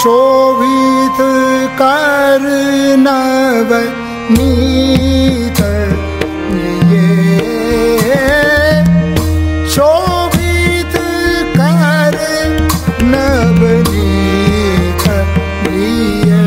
शोभित कर नवनीत लिए, शोभित कर नवनीत लिए।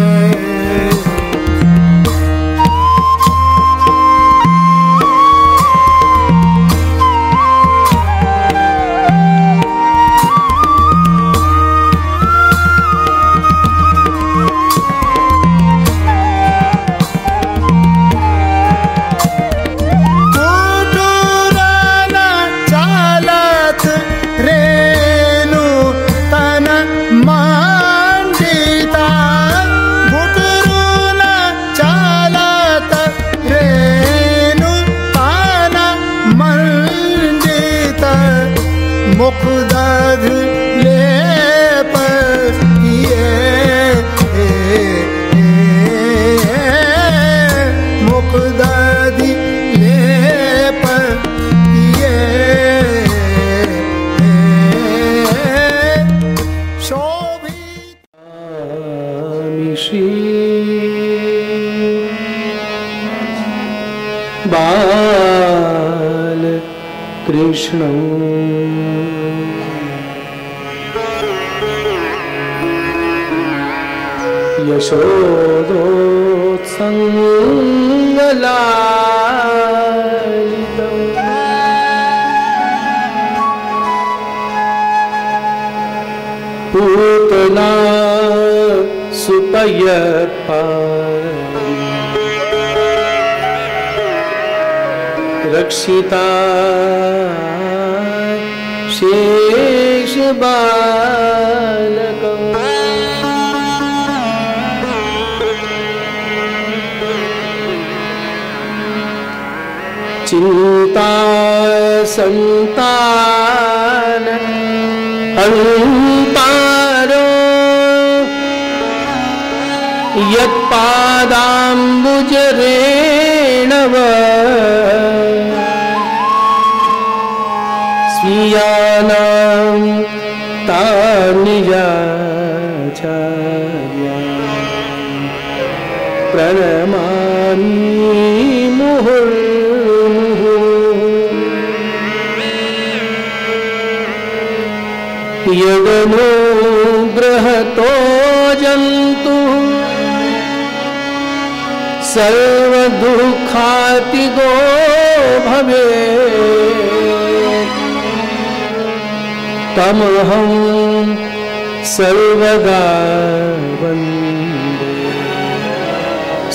मुखदध लेप किए, मुखदधि लेप किए, शोभित बाल कृष्ण यशोदोत्सङ्गलालितम् पूतना सुपयत्पारि रक्षिता शेषबालकम् चिंता संतान अंपारो यत्पादाम्बुजरेणव स्वीयानां तानिजाचार्या प्रणमामि मुहुर्मुहुः। यदनुग्रहतो जन्तुः सर्वदुःखातिगो भवेत् तमहं सर्वदा वन्दे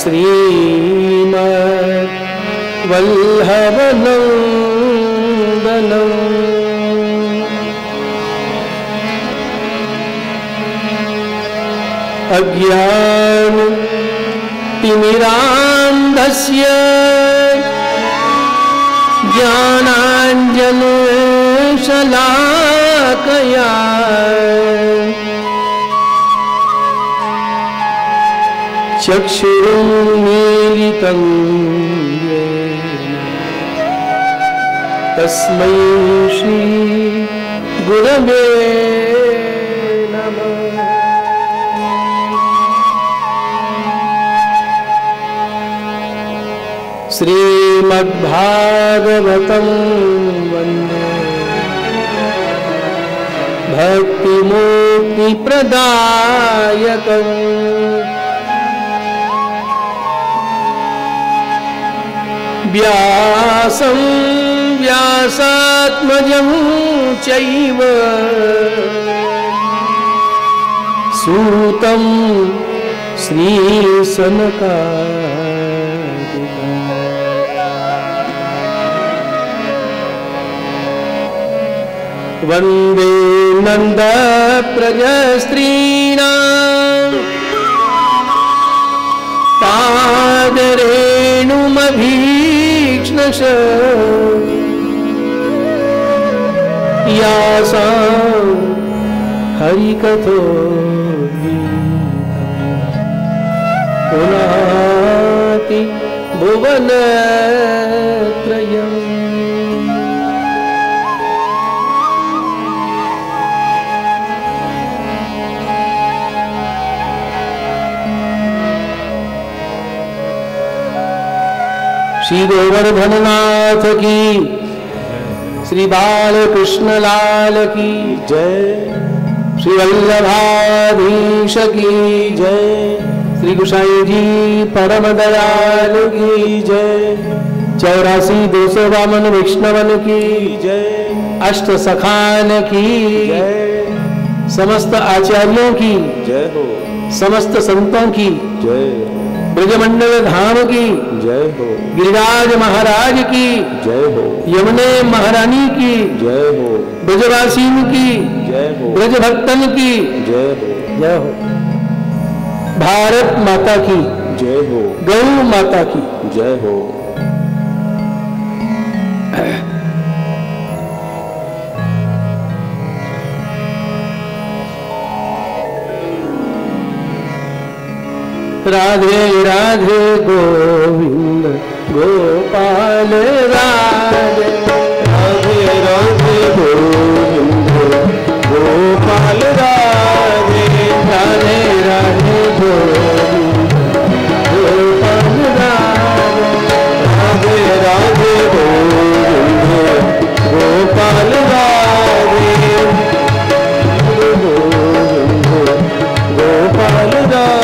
श्रीमद्वल्लभनन्दनम्। अज्ञानतिमिरान्धस्य ज्ञानाञ्जनशलाकया चक्षुरुन्मीलितं येन तस्मै श्री गुरवे नमः। श्रीमद्भागवतं वन्दे भक्तिमुक्तिप्रदायकम् व्यासं व्यासात्मजं चैव सूतं श्रीसनकादिकम् वन्दे नन्दप्रजस्त्रीणां पादरेणुमभीक्ष्णश यासां हरिकथोद्गीतं पुनाति भुवनत्रयम्। श्री गोवर्धन नाथ की, श्री बाल कृष्ण लाल की जय, श्री वल्लभाधीश की जय, श्री गोसाई जी परम दयाल की जय, 84,252 वैष्णवन की जय, अष्ट सखान की जय, समस्त आचार्यों की जय हो, समस्त संतों की जय, ब्रजमंडल धाम की जय हो, गिरिराज महाराज की जय हो, यमुने महारानी की जय हो, ब्रजवासियों की जय हो, ब्रज भक्तन की जय हो, जय हो, भारत माता की जय हो, गौ माता की जय हो। राधे राधे गोविंद गोपाल राधे, राधे राधे गोविंद गोपाल राधे, राधे राधे गोविंद गोपाल राधे, राधे राधे गोविंद गोपाल राधे, गोविंद गोपाल राधे।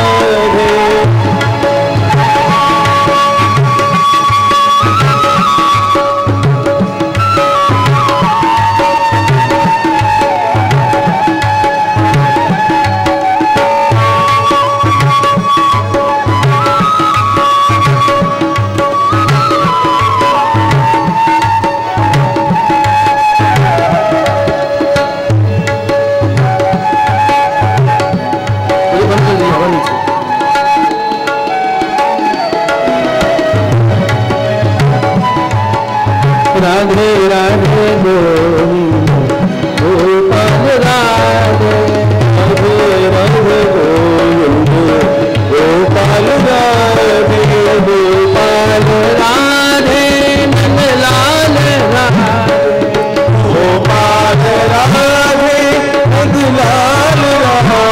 राधे राधे गोविंद गोपाल राधे, राधे राधे गोविंद गोपाल राधे, गोपाल राधे नंदलाल राधे, गोपाल राधे नंदलाल राधे,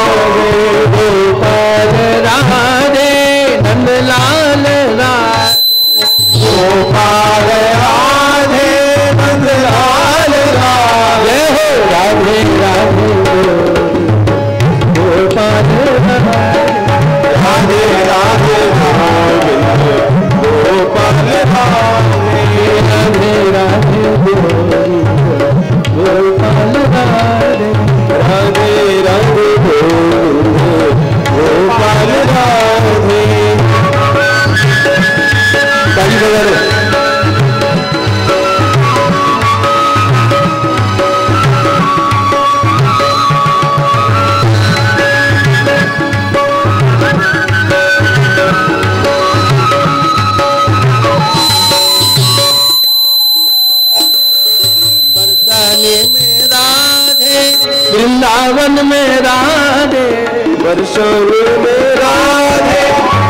गोपाल राधे नंदलाल राधे, गोपाल राधे नंदलाल राधे, राधे राधे गोपाल राधे राधे गोविंद गोपाल राधे, राधे राधे गोपाल राधे, राधे राधे गोविंद गोपाल राधे। ताली बजा लो। बरसाने में राधे, वृंदावन में राधे, बरसाने में राधे,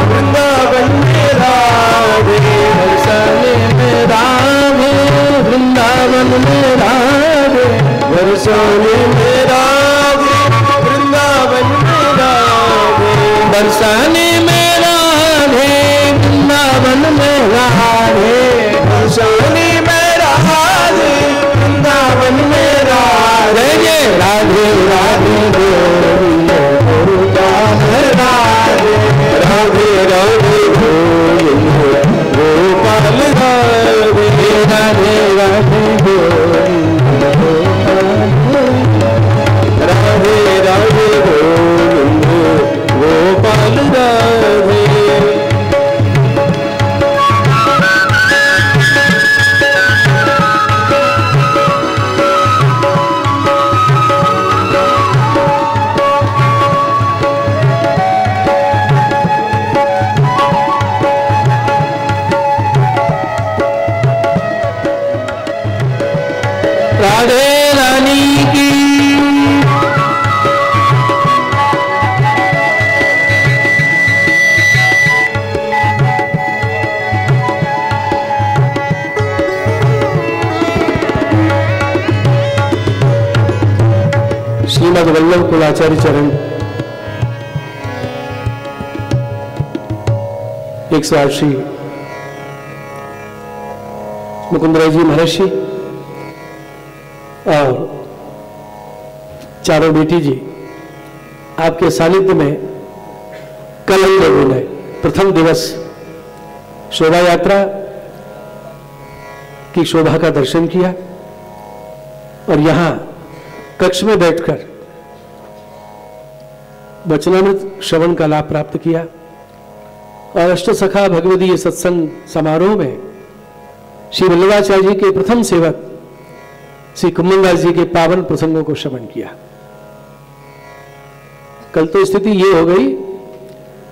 वृंदावन में राधे, बरसाने में राधे, वृंदावन में राधे, बरसाने में राधे, वृंदावन में राधे, बरसाने में राधे, वृंदावन में राधे, बरसाने में राधे, वृंदावन में राधे, राधे राधे गोविंद गोपाल राधे, राधे राधे गोविंद गोपाल राधे, राधे राधे गोविंद राधे राधे गोविंद गोपाल राधे। राधे रानी की, श्रीमद वल्लभ कुलाचार्य चरण 180 मुकुंदराय जी महर्षि और चारों बेटी जी आपके सानिध्य में कल हम लोगों ने प्रथम दिवस शोभा यात्रा की शोभा का दर्शन किया और यहां कक्ष में बैठकर वचनामृत श्रवण का लाभ प्राप्त किया और अष्टसखा भगवदीय सत्संग समारोह में श्री वल्लभाचार्य जी के प्रथम सेवक श्री कुम्भनदास जी के पावन प्रसंगों को श्रवण किया। कल तो स्थिति ये हो गई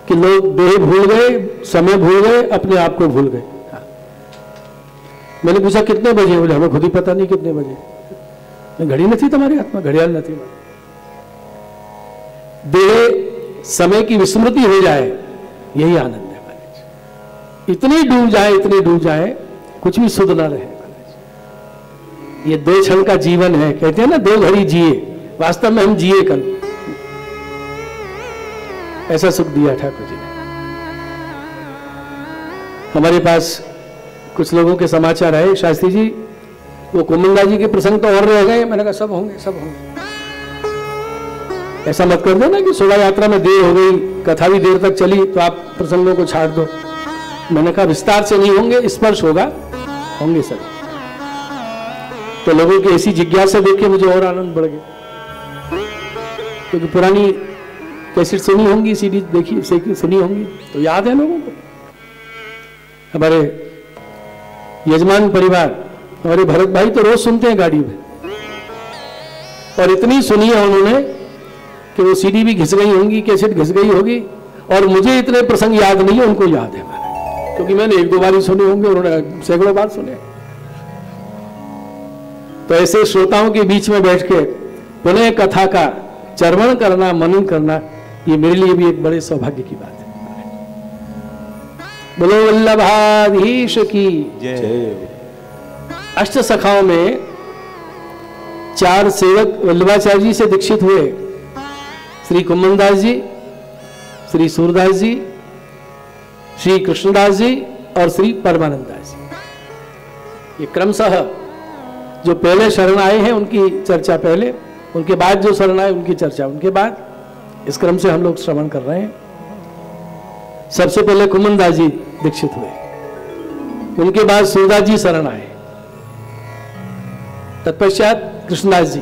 कि लोग देह भूल गए, समय भूल गए, अपने आप को भूल गए। मैंने पूछा कितने बजे? बोले हमें खुद ही पता नहीं कितने बजे। घड़ी न थी तुम्हारे हाथ में, घड़ियाल न थी। देह समय की विस्मृति हो जाए, यही आनंद है महाराज। इतनी डूब जाए कुछ भी सुध ना रहे महाराज। ये 2 क्षण का जीवन है, कहते हैं ना 2 घड़ी जिए, वास्तव में हम जिए कल। ऐसा सुख दिया ठाकुर जी ने। हमारे पास कुछ लोगों के समाचार आए, शास्त्री जी वो कुम्भनदास जी के प्रसंग तो और रह गए। मैंने कहा सब होंगे, सब होंगे। ऐसा मत कर देना कि शोभा यात्रा में देर हो गई, कथा भी देर तक चली तो आप प्रसंगों को छाड़ दो। मैंने कहा विस्तार से नहीं होंगे, स्पर्श होगा, होंगे सब। तो लोगों की ऐसी जिज्ञासा देख के मुझे और आनंद बढ़ गया, क्योंकि पुरानी कैसेट सुनी होंगी, सीडी देखी सुनी होंगी तो याद है लोगों को। हमारे यजमान परिवार, हमारे भरत भाई तो रोज सुनते हैं गाड़ी में, और इतनी सुनी है उन्होंने कि वो सीडी भी घिस गई होंगी, कैसेट घिस गई होगी। और मुझे इतने प्रसंग याद नहीं है, उनको याद है हमारे, क्योंकि मैंने 1-2 बार ही सुने होंगे, उन्होंने सैकड़ों बार सुने। तो ऐसे श्रोताओं के बीच में बैठ के पुनः कथा का चर्वण करना, मनन करना, ये मेरे लिए भी एक बड़े सौभाग्य की बात है। बोलो वल्लभाधीश की जय। अष्ट सखाओं में 4 सेवक वल्लभाचार्य जी से दीक्षित हुए, श्री कुम्भनदास जी, श्री सूरदास जी, श्री कृष्णदास जी और श्री परमानंद दास जी। ये क्रमशः जो पहले शरण आए हैं उनकी चर्चा पहले, उनके बाद जो शरण आए उनकी चर्चा उनके बाद, इस क्रम से हम लोग श्रवण कर रहे हैं। सबसे पहले कुम्भनदास जी दीक्षित हुए, उनके बाद सूरदास जी शरण आए, तत्पश्चात कृष्णदास जी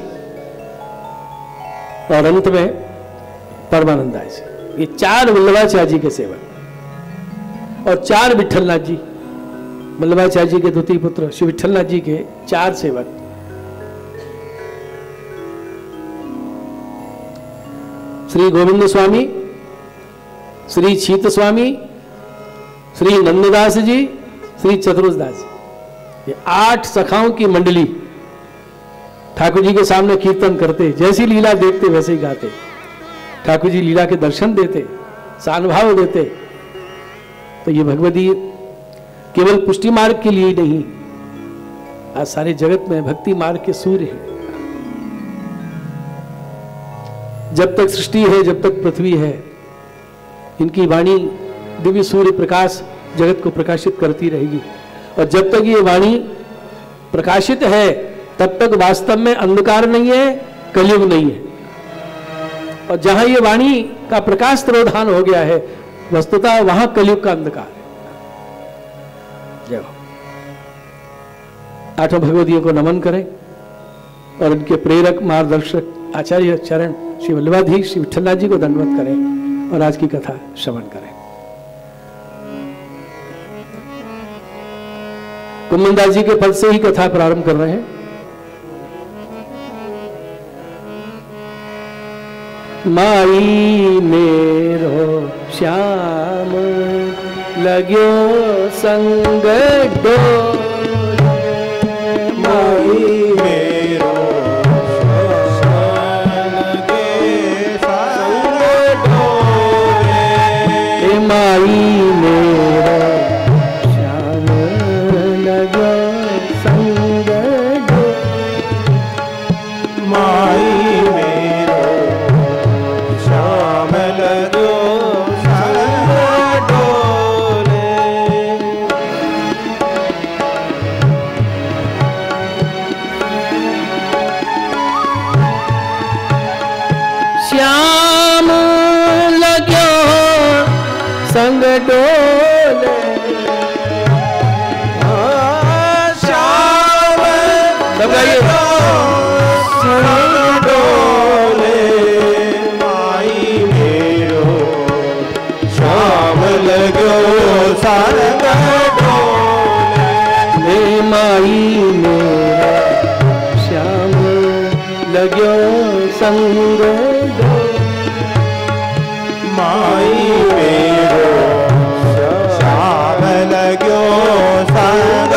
और अंत में परमानंद दास जी। ये 4 वल्लभाचार्य जी के सेवक और 4 विठलनाथ जी, वल्लभाचार्य जी के द्वितीय पुत्र श्री विठलनाथ जी के 4 सेवक। श्री गोविंद स्वामी, श्री शीत स्वामी, श्री नंददास जी, श्री चतुर्दास जी, ये 8 सखाओं की मंडली ठाकुर जी के सामने कीर्तन करते, जैसी लीला देखते वैसे ही गाते, ठाकुर जी लीला के दर्शन देते, सानुभाव देते। तो ये भगवदी केवल पुष्टि मार्ग के लिए ही नहीं, आज सारे जगत में भक्ति मार्ग के सूर्य हैं। जब तक सृष्टि है, जब तक पृथ्वी है, इनकी वाणी दिव्य सूर्य प्रकाश जगत को प्रकाशित करती रहेगी। और जब तक ये वाणी प्रकाशित है तब तक वास्तव में अंधकार नहीं है, कलयुग नहीं है। और जहां ये वाणी का प्रकाश तिरोधान हो गया है, वस्तुतः वहां कलयुग का अंधकार है। जय हो। 8 भगवदियों को नमन करें और उनके प्रेरक मार्गदर्शक आचार्य चरण श्री वल्लभाधीश श्री विठलनाथ जी को दंडवत करें और आज की कथा श्रवण करें। कुम्भनदास जी के पद से ही कथा प्रारंभ कर रहे हैं। माई मेरो श्याम लग्यो संग डोले, माई मेरो श्याम लगे संग डोले, माई मेरो श्याम लग्यो संग डोले, माई संग डोले श्याम सब गाइए संग डोले माई मेरो श्याम लगो संग डोले हे माई मेरा श्याम लगो संग डोले माई मेरो श्याम लगो संग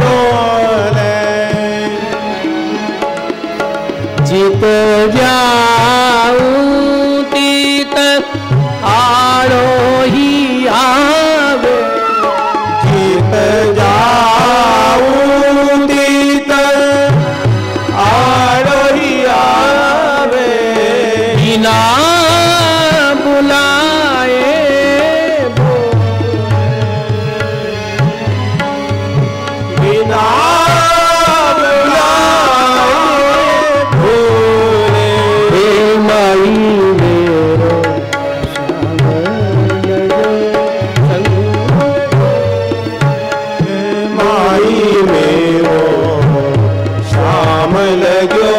डोले चित जाऊं तीत आरोही आवे चित जाऊं तीत आरोही आवे बिना बुलाए बिना बुलाए भोले हे माई मेरो श्याम लगो संग माई मेरो श्याम लगो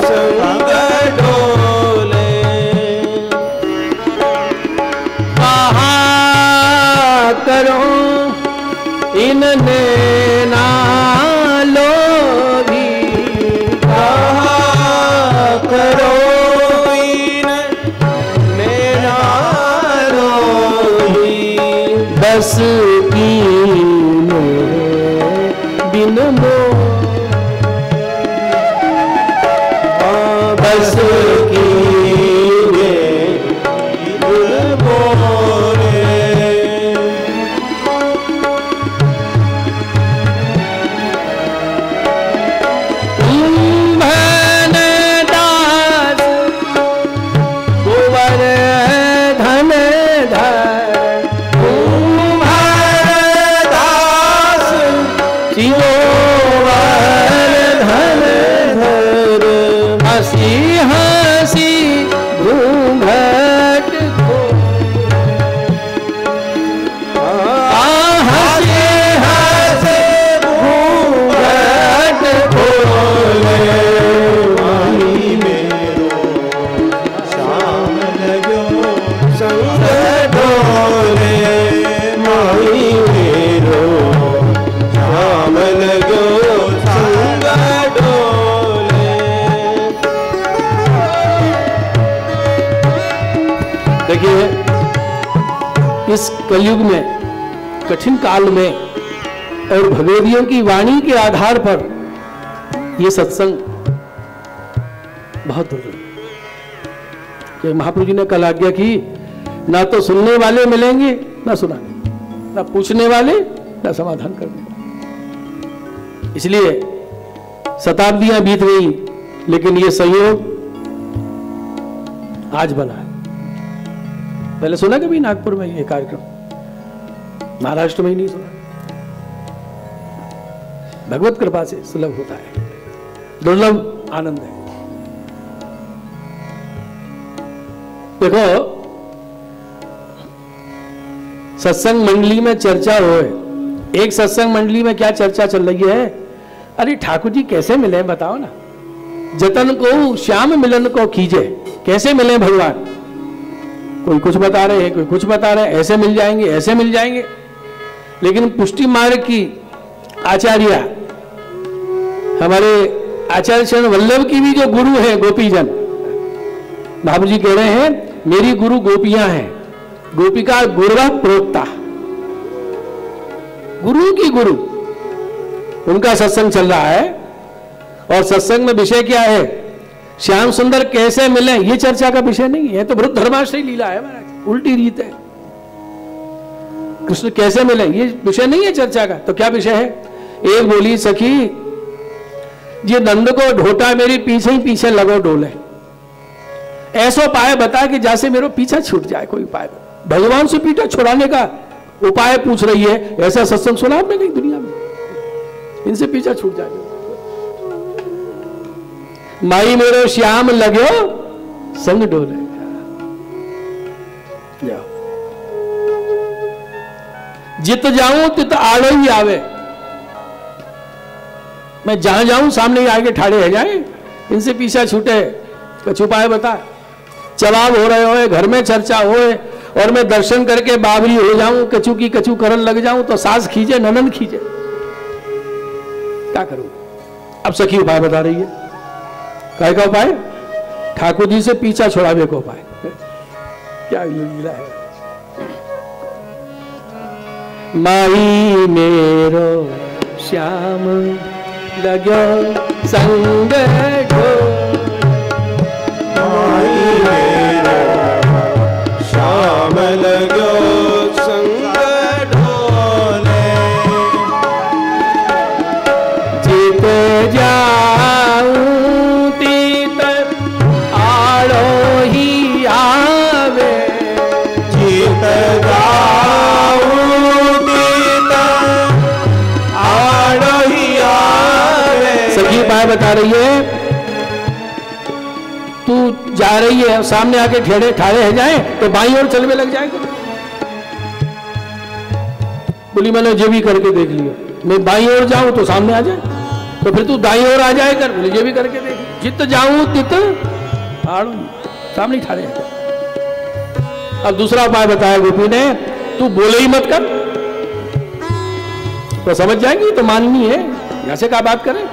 संग डोले कहा करो इन नैना लोभी कहा करो इन मेरा रोही बस की मेरे बिन बस की बोले कुंभन दास कुंवर धन धर दास शिरोवर धन धर हंसी हंसी घूंघट को हंसी हंसी घूंघट खोले माई मेरो श्याम लगो संग डोले माई मेरो श्याम लगो संग डोले देखिए इस कलयुग में कठिन काल में और भगवदियों की वाणी के आधार पर ये सत्संग बहुत दुर्लभ कि महाप्रभु जी ने कल आज्ञा की ना तो सुनने वाले मिलेंगे ना सुनाने ना पूछने वाले ना समाधान करने वाले। इसलिए शताब्दियां बीत गई लेकिन ये संयोग आज बना है। पहले सुना कभी नागपुर में ये कार्यक्रम? महाराष्ट्र में ही नहीं सुना। भगवत कृपा से सुलभ होता है, दुर्लभ आनंद है। देखो सत्संग मंडली में चर्चा होए, एक सत्संग मंडली में क्या चर्चा चल रही है? अरे ठाकुर जी कैसे मिले बताओ ना, जतन को श्याम मिलन को कीजे, कैसे मिले भगवान? कोई कुछ बता रहे हैं, कोई कुछ बता रहे हैं, ऐसे मिल जाएंगे, ऐसे मिल जाएंगे। लेकिन पुष्टि मार्ग की आचार्य हमारे आचार्य चरण वल्लभ की भी जो गुरु है गोपीजन, बाबू जी कह रहे हैं मेरी गुरु गोपियां हैं, गोपिका गुरुवा प्रोक्ता, गुरु की गुरु, उनका सत्संग चल रहा है। और सत्संग में विषय क्या है? श्याम सुंदर कैसे मिले, ये चर्चा का विषय नहीं है, तो बहुत धर्माश्रय लीला है महाराज, उल्टी रीत है। कृष्ण कैसे मिले ये विषय नहीं है चर्चा का, तो क्या विषय है? एक बोली सखी जी नंद को ढोटा मेरी पीछे ही पीछे लगो डोले, ऐसो पाए बता कि जैसे मेरा पीछा छूट जाए, कोई उपाय। भगवान से पीछा छुड़ाने का उपाय पूछ रही है, ऐसा सत्संग सुना आपने कहीं दुनिया में? इनसे पीछा छूट जाए। माई मेरो श्याम लगो संग डोले, जाओ जित जाऊं तित आड़ो ही आवे। मैं जहां जाऊं सामने ही आगे ठाड़े है जाए, इनसे पीछा छूटे। कुछ उपाय बता। चवाब हो रहे हो, घर में चर्चा होए और मैं दर्शन करके बाबरी हो जाऊं, कचू की कचू करन लग जाऊं तो सास खींचे ननन खींचे, क्या करूं? अब सखी उपाय बता रही है। काय का उपाय? ठाकुर जी से पीछा छुड़ावे को उपाय। क्या लीला है। माई मेरो श्याम लगो संग माई मेरो श्याम लगो संग ढोले। जित जाऊं तीत आड़ो ही आवे। जित जाऊं तीत आड़ो ही आवे। सखी उपाय बता रही है। तू जा रही है, सामने आके ठेड़े ठाड़े है जाए तो बाईं ओर चलने लग जाएगा। बोली मैंने जो भी करके देख लिया, मैं बाईं ओर जाऊं तो सामने आ जाए, तो फिर तू दाईं ओर आ जाए कर। बोले जो भी करके देख, जित जाऊं तित आड़ू, सामने ठाड़े है। अब दूसरा उपाय बताया गोपी ने, तू बोले ही मत कर तो समझ जाएगी, तो माननी है, यहां से क्या बात करें।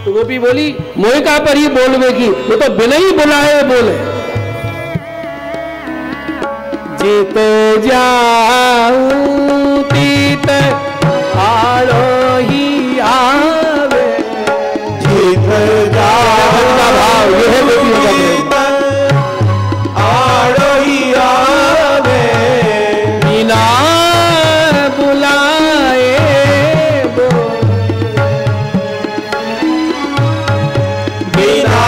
तो गोपी बोली मोह का पर ही बोलवे की, वो तो बिना ही बुलाए बोले। जित जाऊं तीत आड़ो ही आवे। जित जाऊं तीत आड़ो ही आवे। बिना बुलाए बिना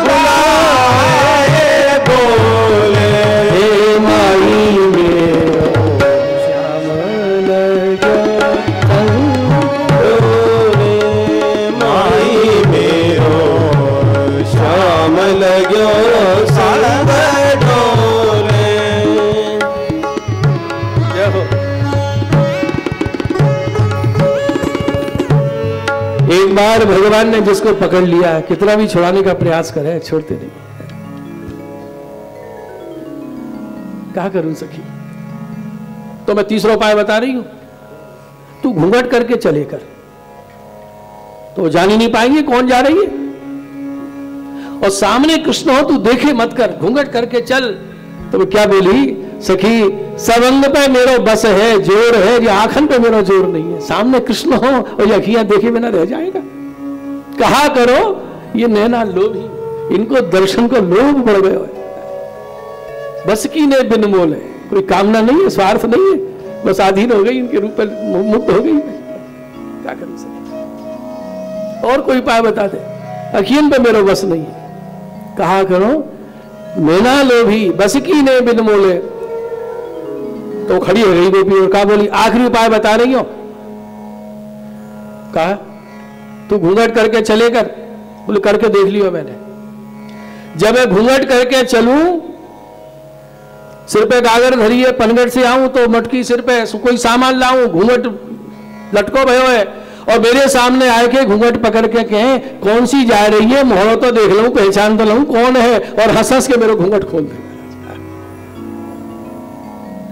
बुलाए बोले। हे माई मेरो श्याम लगो संग ढोले। माई मेरो श्याम लगो संग ढोले। जय हो। एक बार भगवान ने जिसको पकड़ लिया, कितना भी छुड़ाने का प्रयास करे छोड़ते नहीं। क्या करूं सखी? तो मैं तीसरा उपाय बता रही हूं। तू घूंघट करके चले कर, तो जान ही नहीं पाएंगे कौन जा रही है। और सामने कृष्ण हो, तू देखे मत कर, घूंघट करके चल। तो मैं क्या बोली सखी, सवंग पे मेरो बस है, जोर है, ये आंखन पे मेरा जोर नहीं है। सामने कृष्ण हो और ये अखियां देखे बिना रह जाएगा। कहा करो ये नैना लोभी, इनको दर्शन को लोभ बढ़ गए हो। बस की ने बिन मोल है, कोई कामना नहीं है, स्वार्थ नहीं है, बस अधीन हो गई, इनके रूप पर मुक्त हो गई। क्या करूं सखी? और कोई उपाय बता दे। अखियन पे मेरा बस नहीं है। कहा करो नैना लोभी, बस की ने बिन मोले। तो खड़ी हो गई गोपी और कहा बोली आखिरी उपाय बता रही हो। कहा तू घूंघट करके चले कर। बोले करके देख लियो मैंने। जब मैं घूंघट करके चलूं, सिर पे गागर धरी है, पनघट से आऊं तो मटकी सिर पे कोई सामान लाऊं, घूंघट लटको भयो है, और मेरे सामने आए के घूंघट पकड़ के कहें कौन सी जा रही है, मोहरो तो देख लूं, पहचान तो लूं कौन है, और हंस हंस के मेरे घूंघट खोल दे।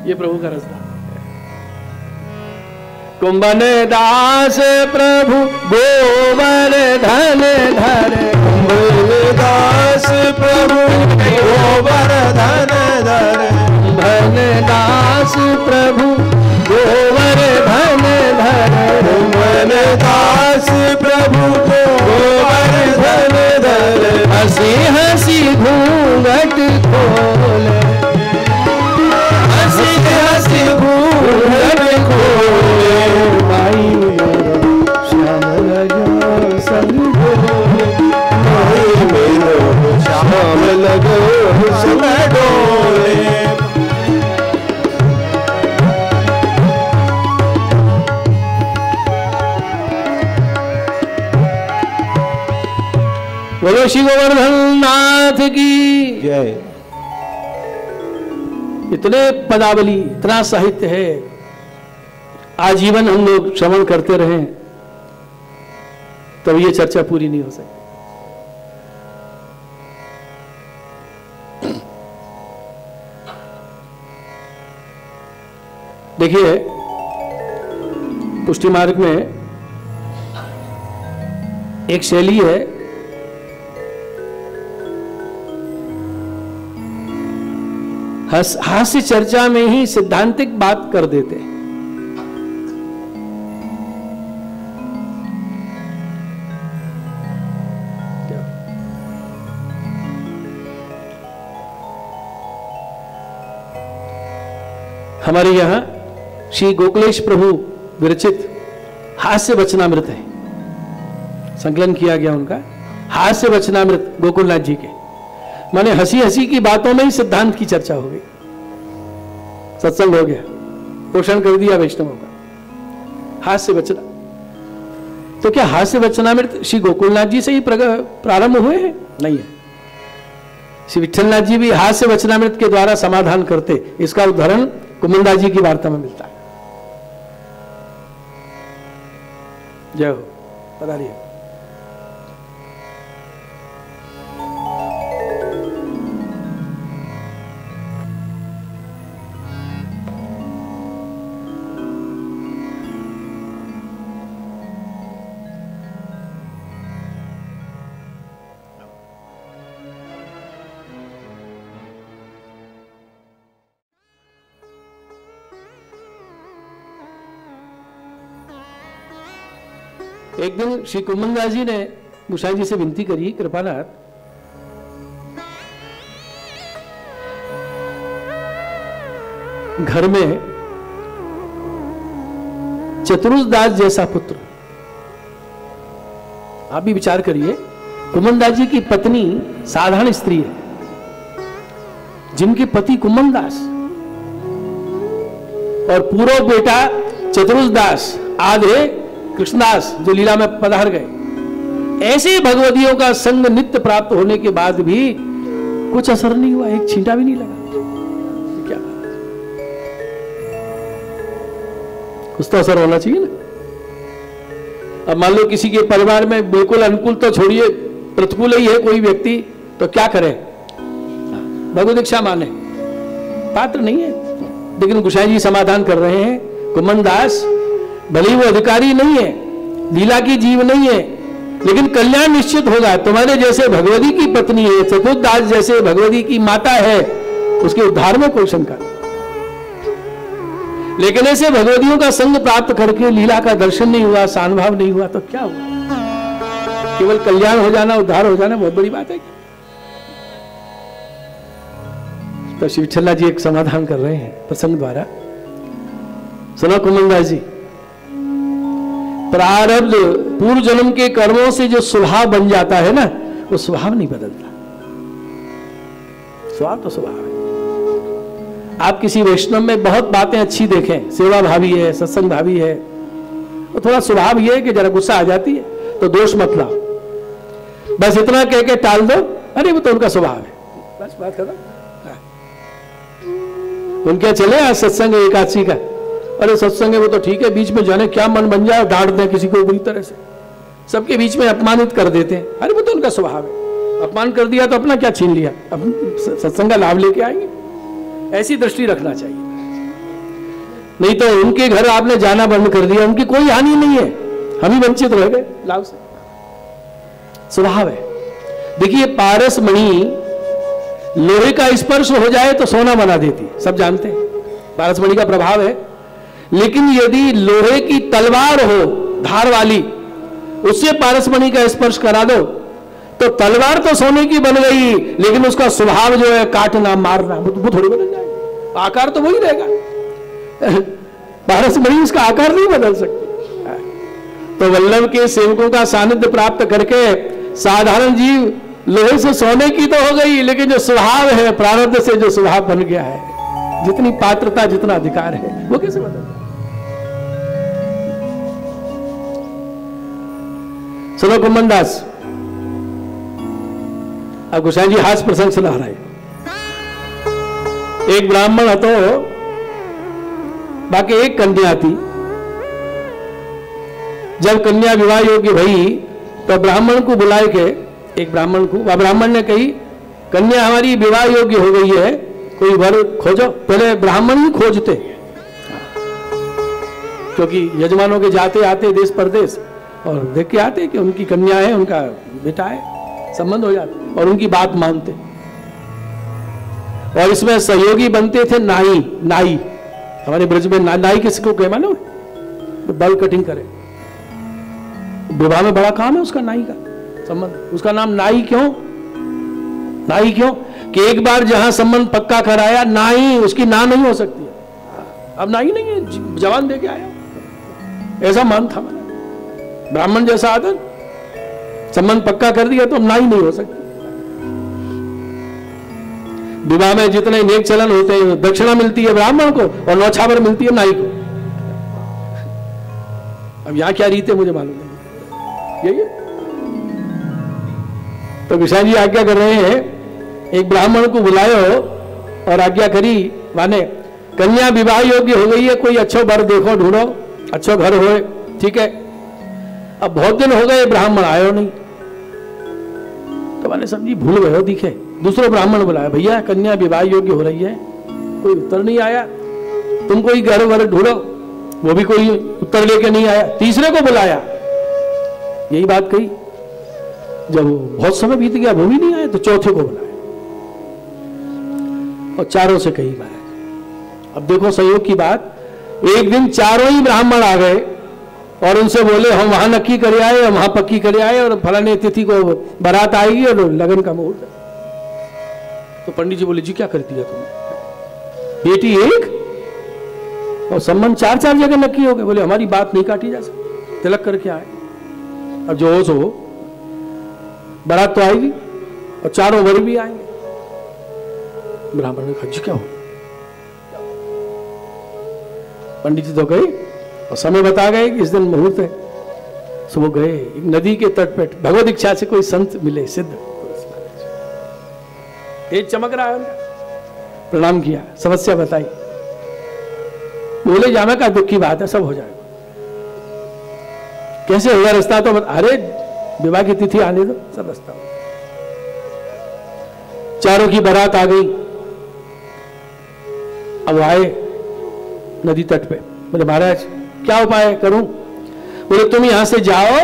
ये प्रभु का रास्ता। कुंभन दास प्रभु गोवर धन धरे। कुंभन दास प्रभु गोवर धन धरे। कुंभन दास प्रभु गोवर धन धरे। कुंभन दास प्रभु गोवर धन धरे। हंसी हंसी घूंघट खोले। हंसी हंसी घूंघट खोले। माई मेरो श्याम लगो संग ढोले। माई मेरो श्याम लगो संग ढोले। बोलो श्री गोवर्धन नाथ की जय। इतने पदावली, इतना साहित्य है। आजीवन हम लोग श्रवण करते रहें तब ये चर्चा पूरी नहीं हो सकती। देखिए, पुष्टि मार्ग में एक शैली है, हास्य चर्चा में ही सिद्धांतिक बात कर देते हैं। हमारे यहां श्री गोकुलेश प्रभु विरचित हास्य वचनामृत है, संकलन किया गया उनका हास्य वचनामृत गोकुलनाथ जी के। माने हंसी हंसी की बातों में ही सिद्धांत की चर्चा हो गई, सत्संग हो गया, पोषण कर दिया वैष्णवों का। हास्य वचना, तो क्या हास्य वचनामृत श्री गोकुलनाथ जी से ही प्रारंभ हुए हैं? नहीं है। श्री विठलनाथ जी भी हास्य वचनामृत के द्वारा समाधान करते। इसका उदाहरण कुमंदा जी की वार्ता में मिलता है। जय हो, पधारिए। एक दिन श्री कुमंदा जी ने गोसाई जी से विनती करी, कृपानाथ घर में चतुर्दास जैसा पुत्र, आप भी विचार करिए, कुमंदा जी की पत्नी साधारण स्त्री है, जिनके पति कुमंदास और पूर्व बेटा चतुर्दास, आधे कृष्णदास जो लीला में पधार गए। ऐसे भगवतियों का संग नित्य प्राप्त होने के बाद भी कुछ असर नहीं हुआ, एक छींटा भी नहीं लगा। क्या कुछ तो असर होना चाहिए ना। अब मान लो किसी के परिवार में बिल्कुल अनुकूल तो छोड़िए, प्रतिकूल ही है कोई व्यक्ति, तो क्या करे? भगवत दीक्षा माने, पात्र नहीं है। लेकिन गोसाई जी समाधान कर रहे हैं, कुमंदास भले वो अधिकारी नहीं है, लीला की जीव नहीं है, लेकिन कल्याण निश्चित होगा। तुम्हारे जैसे भगवती की पत्नी है, चतुर्दास जैसे भगवती की माता है, उसके उद्धार में कोई शंका नहीं। लेकिन ऐसे भगवतियों का संग प्राप्त करके लीला का दर्शन नहीं हुआ, सानुभाव नहीं हुआ, तो क्या हुआ? केवल कल्याण हो जाना, उद्धार हो जाना बहुत बड़ी बात है। तो श्री विठलनाथ जी एक समाधान कर रहे हैं प्रसंग द्वारा। सुनो कुमंदा जी, प्रारब्ध पूर्व जन्म के कर्मों से जो स्वभाव बन जाता है ना, वो स्वभाव नहीं बदलता। स्वभाव तो स्वभाव है। आप किसी वैष्णव में बहुत बातें अच्छी देखें, सेवा भावी है, सत्संग भावी है, तो थोड़ा स्वभाव ये है कि जरा गुस्सा आ जाती है, तो दोष मत लाओ, बस इतना कह के टाल दो, अरे वो तो उनका स्वभाव है, बस बात खत्म। उनके चले आज सत्संग एकादशी का, अरे सत्संग है वो तो ठीक है, बीच में जाने क्या मन बन जाए, डांट दें किसी को बुरी तरह से, सबके बीच में अपमानित कर देते हैं, अरे वो तो उनका स्वभाव है, अपमान कर दिया तो अपना क्या छीन लिया, अब सत्संग का लाभ लेके आएंगे। ऐसी दृष्टि रखना चाहिए, नहीं तो उनके घर आपने जाना बंद कर दिया, उनकी कोई हानि नहीं है, हम ही वंचित रह गए लाभ से। स्वभाव है। देखिए पारस मणि लोहे का स्पर्श हो जाए तो सोना बना देती, सब जानते हैं पारस मणि का प्रभाव है। लेकिन यदि लोहे की तलवार हो धार वाली, उससे पारस मणि का स्पर्श करा दो तो तलवार तो सोने की बन गई, लेकिन उसका स्वभाव जो है काटना मारना वो थोड़ी बदल जाएगा, आकार तो वही रहेगा। पारस मणि उसका आकार नहीं बदल सकती। तो वल्लभ के सेवकों का सानिध्य प्राप्त करके साधारण जीव लोहे से सोने की तो हो गई, लेकिन जो स्वभाव है प्रारब्ध से जो स्वभाव बन गया है, जितनी पात्रता जितना अधिकार है वो कैसे बदल। सुनो कुमंदास, अब गोसाई जी हास्य प्रसंग सुना रहे। एक ब्राह्मण तो बाकी एक कन्या थी, जब कन्या विवाह योग्य भई तो ब्राह्मण को बुलाए के, एक ब्राह्मण को, वह ब्राह्मण ने कही कन्या हमारी विवाह योग्य हो गई है, कोई वर खोजो। पहले ब्राह्मण ही खोजते, क्योंकि यजमानों के जाते आते देश परदेश और देख के आते कि उनकी कन्या है, उनका बेटा है, संबंध हो जाते और उनकी बात मानते। और इसमें सहयोगी बनते थे नाई। नाई हमारे ब्रज में नाई किसको कहे मालूम? बाल कटिंग करे, विवाह में बड़ा काम है उसका, नाई का संबंध। उसका नाम नाई क्यों? नाई क्यों कि एक बार जहां संबंध पक्का कराया, नाई उसकी ना नहीं हो सकती है। अब नाई नहीं है, जवान दे के आया, ऐसा मान था मैंने। ब्राह्मण जैसा आदर, संबंध पक्का कर दिया तो अब नाई नहीं हो सकती। विवाह में जितने नेक चलन होते हैं, दक्षिणा मिलती है ब्राह्मण को और नौछावर मिलती है नाई को। अब यहां क्या रीत है मुझे मालूम नहीं, यही है। तो विशाल जी आज्ञा कर रहे हैं, एक ब्राह्मण को बुलायो और आज्ञा करी, माने कन्या विवाह योग्य हो गई है, कोई अच्छा वर देखो, ढूंढो, अच्छा घर हो, ठीक है। अब बहुत दिन हो गए ब्राह्मण आयो नहीं, तो मैंने समझी भूल गए हो, दिखे। दूसरा ब्राह्मण बुलाया, भैया कन्या विवाह योग्य हो रही है, कोई उत्तर नहीं आया, तुम कोई घर वर ढूंढो, वो भी कोई उत्तर लेके नहीं आया। तीसरे को बुलाया, यही बात कही। जब बहुत समय बीत गया वो भी नहीं आया, तो चौथे को बुलाया और चारों से कही बात। अब देखो संयोग की बात, एक दिन चारों ही ब्राह्मण आ गए और उनसे बोले हम वहां नक्की करे आए, हम वहां पक्की करे आए और फलाने तिथि को बारात आएगी और लगन का मुहूर्त है। तो पंडित जी बोले जी क्या कर दिया तुमने? बेटी एक और संबंध चार चार जगह नक्की हो गए। बोले हमारी बात नहीं काटी जा सकती, तिलक करके आए, अब जो हो सो बारात तो आएगी और चारों वर भी आएंगे। ब्राह्मण ने कहा जी क्या हो? पंडित जी तो गए और समय बता गए कि इस दिन मुहूर्त है। सो वो गए एक नदी के तट पे, भगवत इच्छा से कोई संत मिले सिद्ध, तेज चमक रहा है, प्रणाम किया, समस्या बताई। बोले जाना का दुख की बात है, सब हो जाएगा। कैसे होगा रास्ता? तो अरे विवाह की तिथि आने दो, सब रास्ता हो। चारों की बारात आ गई। अब आए नदी तट पे, बोले महाराज क्या उपाय करूं? बोले तुम यहां से जाओ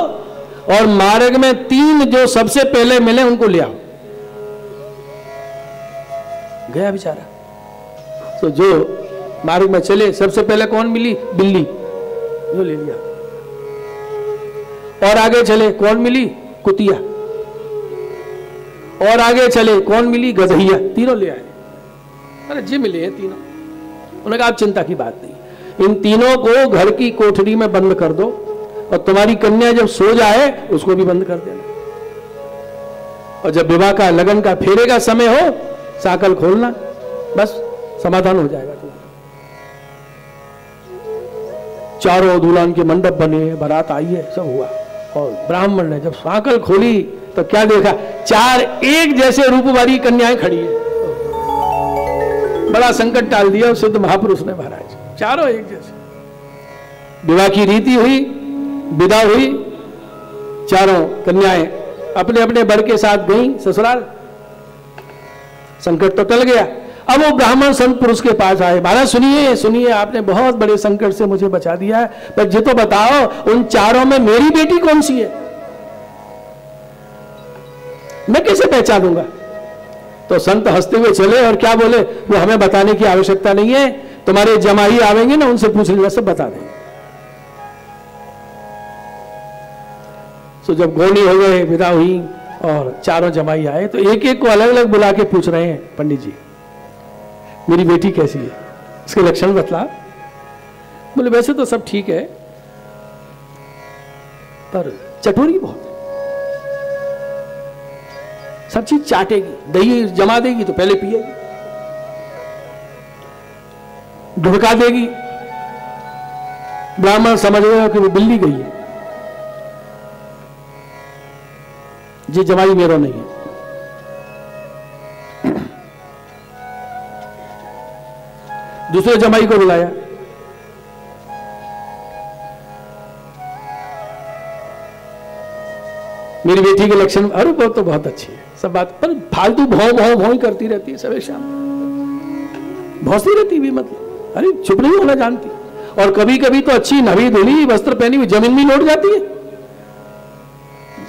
और मार्ग में 3 जो सबसे पहले मिले उनको ले आओ। गया बेचारा, तो जो मार्ग में चले सबसे पहले कौन मिली? बिल्ली, जो ले लिया। और आगे चले कौन मिली? कुतिया। और आगे चले कौन मिली? गधैया। तीनों ले आए। अरे जी मिले हैं तीनों। उन्होंने कहा आप चिंता की बात नहीं, इन तीनों को घर की कोठरी में बंद कर दो और तुम्हारी कन्या जब सो जाए उसको भी बंद कर देना, और जब विवाह का लगन का फेरे का समय हो साकल खोलना, बस समाधान हो जाएगा तुम्हारा। चारों दुल्हन के मंडप बने, बारात आई है, सब हुआ। और ब्राह्मण ने जब साकल खोली तो क्या देखा? 4 एक जैसे रूप वाली कन्याएं खड़ी है। बड़ा संकट टाल दिया सिद्ध महापुरुष ने महाराज, चारों एक जैसे। विवाह की रीति हुई, विदा हुई, चारों कन्याएं अपने अपने वर के साथ गईं ससुराल। संकट तो टल गया। अब वो ब्राह्मण संत पुरुष के पास आए, महाराज सुनिए सुनिए, आपने बहुत बड़े संकट से मुझे बचा दिया है, पर ये तो बताओ उन चारों में मेरी बेटी कौन सी है? मैं कैसे पहचानूंगा? तो संत हंसते हुए चले और क्या बोले? वो हमें बताने की आवश्यकता नहीं है, तुम्हारे जमाई आवेंगे ना, उनसे पूछ लेना, सब बता देंगे। तो जब गौनी हो गए, विदा हुई और चारों जमाई आए, तो एक एक को अलग अलग बुला के पूछ रहे हैं, पंडित जी मेरी बेटी कैसी है, इसके लक्षण बतला। बोले वैसे तो सब ठीक है, पर चटोरी बहुत है, सब चीज चाटेगी, दही जमा देगी तो पहले पिएगी, ढुड़का देगी। ब्राह्मण समझ गए कि वो बिल्ली गई है, ये जमाई मेरा नहीं है। दूसरे जमाई को बुलाया, मेरी बेटी के लक्षण, अरे वो तो बहुत अच्छी है, सब बात, पर फालतू भौं भौं भौं ही करती रहती है सवेरे शाम, भौंसती रहती भी, मतलब अरे चुप नहीं होना जानती। और कभी कभी तो अच्छी नवी धुली वस्त्र पहनी हुई जमीन में लौट जाती है।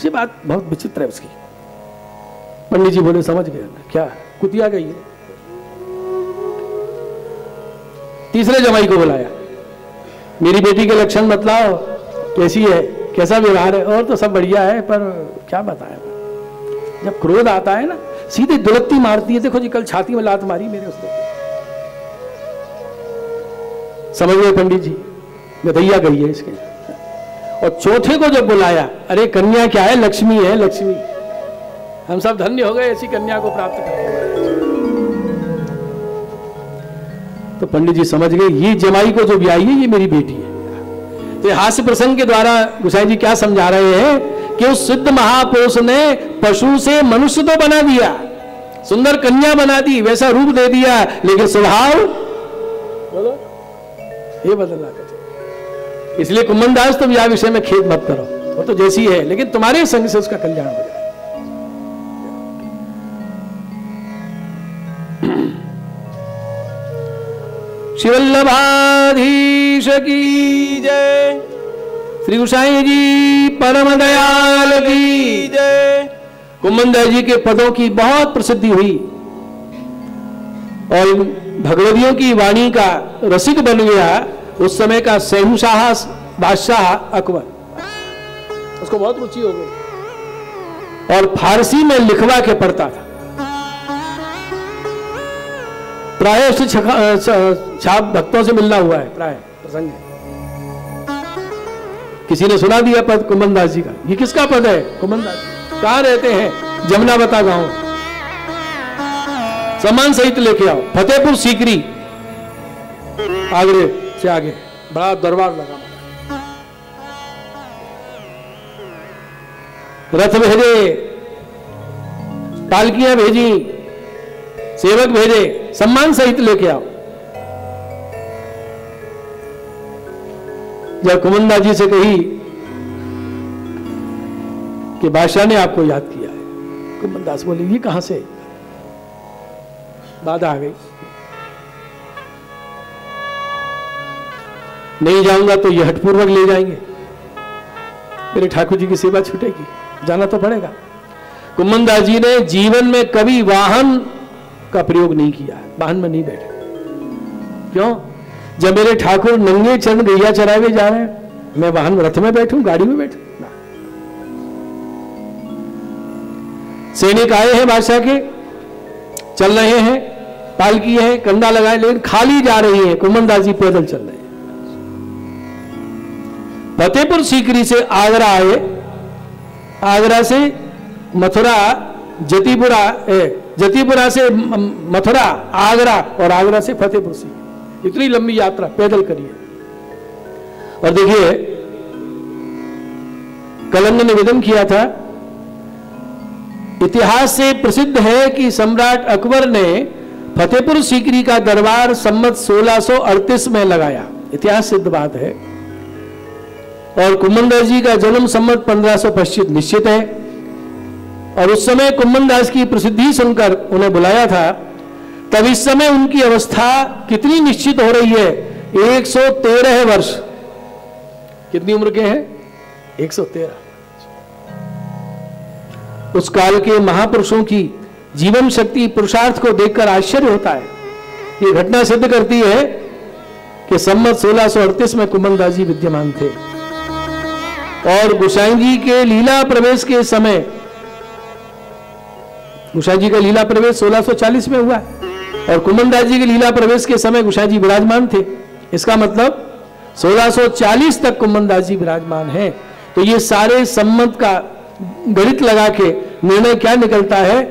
ये बात बहुत विचित्र है उसकी। पंडित जी बोले समझ गए क्या, कुतिया गई है। तीसरे जमाई को बुलाया, मेरी बेटी के लक्षण बतलाओ, कैसी है, कैसा व्यवहार है। और तो सब बढ़िया है, पर क्या बताएं, जब क्रोध आता है ना सीधे दुलत्ती मारती है। देखो जी कल छाती में लात मारी मेरे उसने। समझ गए पंडित जी, गधैया गई है इसके। और चौथे को जब बुलाया, अरे कन्या क्या है, लक्ष्मी है, लक्ष्मी, हम सब धन्य हो गए ऐसी कन्या को प्राप्त करके। तो पंडित जी समझ गए ये जमाई को जो ब्याई है ये मेरी बेटी है। तो हास्य प्रसंग के द्वारा गोसाई जी क्या समझा रहे हैं कि उस सिद्ध महापुरुष ने पशु से मनुष्य तो बना दिया, सुंदर कन्या बना दी, वैसा रूप दे दिया, लेकिन स्वभाव बोलो ये बदलना कर। इसलिए कुम्मनदास तुम यह विषय में खेद मत करो, वो तो जैसी है, लेकिन तुम्हारे संग से उसका कल्याण हो जाए। शिवल्लभाधीश की जय, श्री गोसाई जी परम दयाल की जय। कुम्मनदास जी के पदों की बहुत प्रसिद्धि हुई और भगवतियों की वाणी का रसिक बन गया उस समय का शहंशाह बादशाह अकबर, उसको बहुत रुचि हो गई और फारसी में लिखवा के पढ़ता था। प्राय छाप भक्तों से मिलना हुआ है, प्राय प्रसंग है। किसी ने सुना दिया पद कुम्मनदास जी का, ये किसका पद है? कुम्मनदास जी। कहां रहते हैं? जमुनावता गांव, सम्मान सहित लेके आओ। फतेहपुर सीकरी, आगरे से आगे बड़ा दरबार लगा, रथ भेजे, पालकियां भेजी, सेवक भेजे, सम्मान सहित लेके आओ। जब कुम्मनदास जी से कही कि बादशाह ने आपको याद किया है, कुम्मनदास बोले ये कहां से? बाधा आ गई, नहीं जाऊंगा तो ये हठपूर्वक ले जाएंगे, मेरे ठाकुर जी की सेवा छूटेगी, जाना तो पड़ेगा। कुम्मनदास जी ने जीवन में कभी वाहन का प्रयोग नहीं किया, वाहन में नहीं बैठे। क्यों? जब मेरे ठाकुर नंगे चरण गैया चरावे जा रहे हैं, मैं वाहन रथ में बैठूं, गाड़ी में बैठूं? सैनिक आए हैं बादशाह के, चल रहे हैं, पालकी है, कंधा लगाए, लेकिन खाली जा रही है, कुम्मनदास जी पैदल चल रहे हैं। फतेहपुर सीकरी से आगरा आए, आगरा से मथुरा, जतीपुरा से मथुरा, आगरा, और आगरा से फतेहपुर सीकरी, इतनी लंबी यात्रा पैदल करिए। और देखिए कलंग ने निवेदन किया था, इतिहास से प्रसिद्ध है कि सम्राट अकबर ने फतेहपुर सीकरी का दरबार संवत 1638 में लगाया, इतिहास सिद्ध बात है। और कुम्मनदास जी का जन्म संवत 1525 निश्चित है। और उस समय कुम्मनदास की प्रसिद्धि सुनकर उन्हें बुलाया था, तब इस समय उनकी अवस्था कितनी निश्चित हो रही है? 113 वर्ष। कितनी उम्र के हैं? 113। उस काल के महापुरुषों की जीवन शक्ति, पुरुषार्थ को देखकर आश्चर्य होता है। ये घटना सिद्ध करती है कि संवत 1638 में कुम्मनदास जी विद्यमान थे। और गोसाई जी के लीला प्रवेश के समय, गोसाई जी का लीला प्रवेश 1640 में हुआ और कुम्मनदास जी के लीला प्रवेश के समय गोसाई जी विराजमान थे। इसका मतलब 1640 तक कुम्मनदास जी विराजमान हैं। तो ये सारे संवत का गणित लगा के निर्णय क्या निकलता है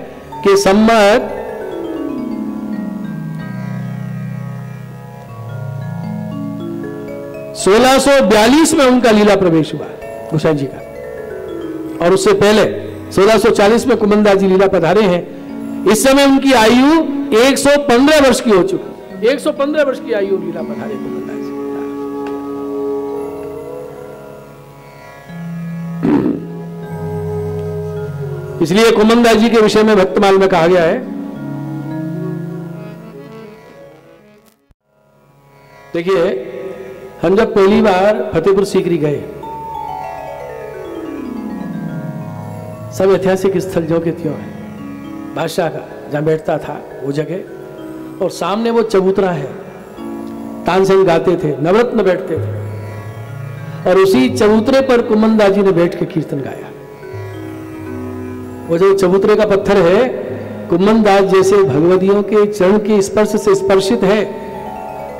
कि संवत 1642 में उनका लीला प्रवेश हुआ गोसाई जी का, और उससे पहले 1640 में कुम्मनदास जी लीला पधारे हैं। इस समय उनकी आयु 115 वर्ष की हो चुकी, 115 वर्ष की आयु लीला पधारे कुम्मनदास जी। इसलिए कुमनदास जी के विषय में भक्तमाल में कहा गया है, देखिए हम जब पहली बार फतेहपुर सीकरी गए, सब ऐतिहासिक स्थल जो के त्यों है, बादशाह का जहां बैठता था वो जगह, और सामने वो चबूतरा है, तानसेन गाते थे, नवरत्न बैठते थे, और उसी चबूतरे पर कुमनदास जी ने बैठ के कीर्तन गाया। वो जो चबूतरे का पत्थर है, कुमनदास जैसे भगवतियों के चरण के स्पर्श से स्पर्शित है।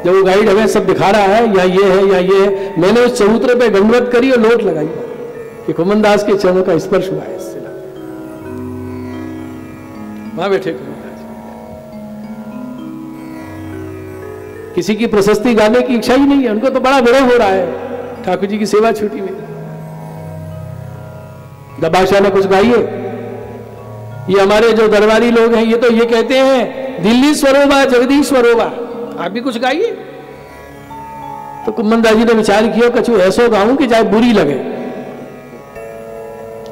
जब वो गाइड हमें सब दिखा रहा है, या ये है या ये है, मैंने उस चबूतरे पे दंडवत करी और नोट लगाई कि कुमनदास के चरणों का स्पर्श हुआ है। इससे वहां बैठे कुमनदास, किसी की प्रशस्ति गाने की इच्छा ही नहीं है, उनको तो बड़ा विरह हो रहा है, ठाकुर जी की सेवा छूटी हुई। जब बादशाह ने कुछ गाइए, ये हमारे जो दरबारी लोग हैं, ये तो ये कहते हैं दिल्ली स्वरोबा जगदीश स्वरोबा, आप भी कुछ गाइए। तो कुमनदास जी ने विचार किया, कछु ऐसो गाऊं कि चाहे बुरी लगे,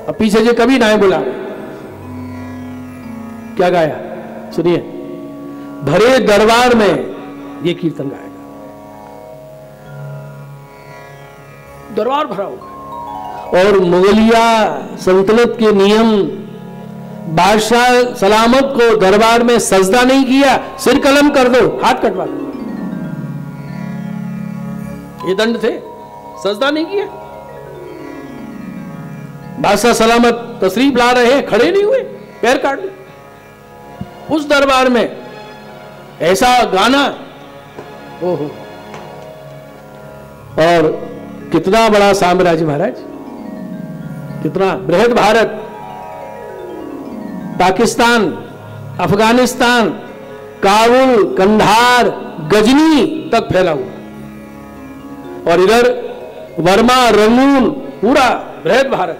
अब पीछे से कभी ना बुला। क्या गाया सुनिए, भरे दरबार में ये कीर्तन गाएगा, दरबार भरा हुआ, और मुगलिया सल्तनत के नियम, बादशाह सलामत को दरबार में सजदा नहीं किया, सिर कलम कर दो, हाथ कटवा दो, ये दंड थे, सजदा नहीं किया। बादशाह सलामत तशरीफ ला रहे हैं, खड़े नहीं हुए, पैर काट दो। उस दरबार में ऐसा गाना, ओहो, और कितना बड़ा साम्राज्य महाराज, कितना बृहद भारत, पाकिस्तान, अफगानिस्तान, काबुल, कंधार, गजनी तक फैला हुआ, और इधर वर्मा, रंगून, पूरा बृहद भारत,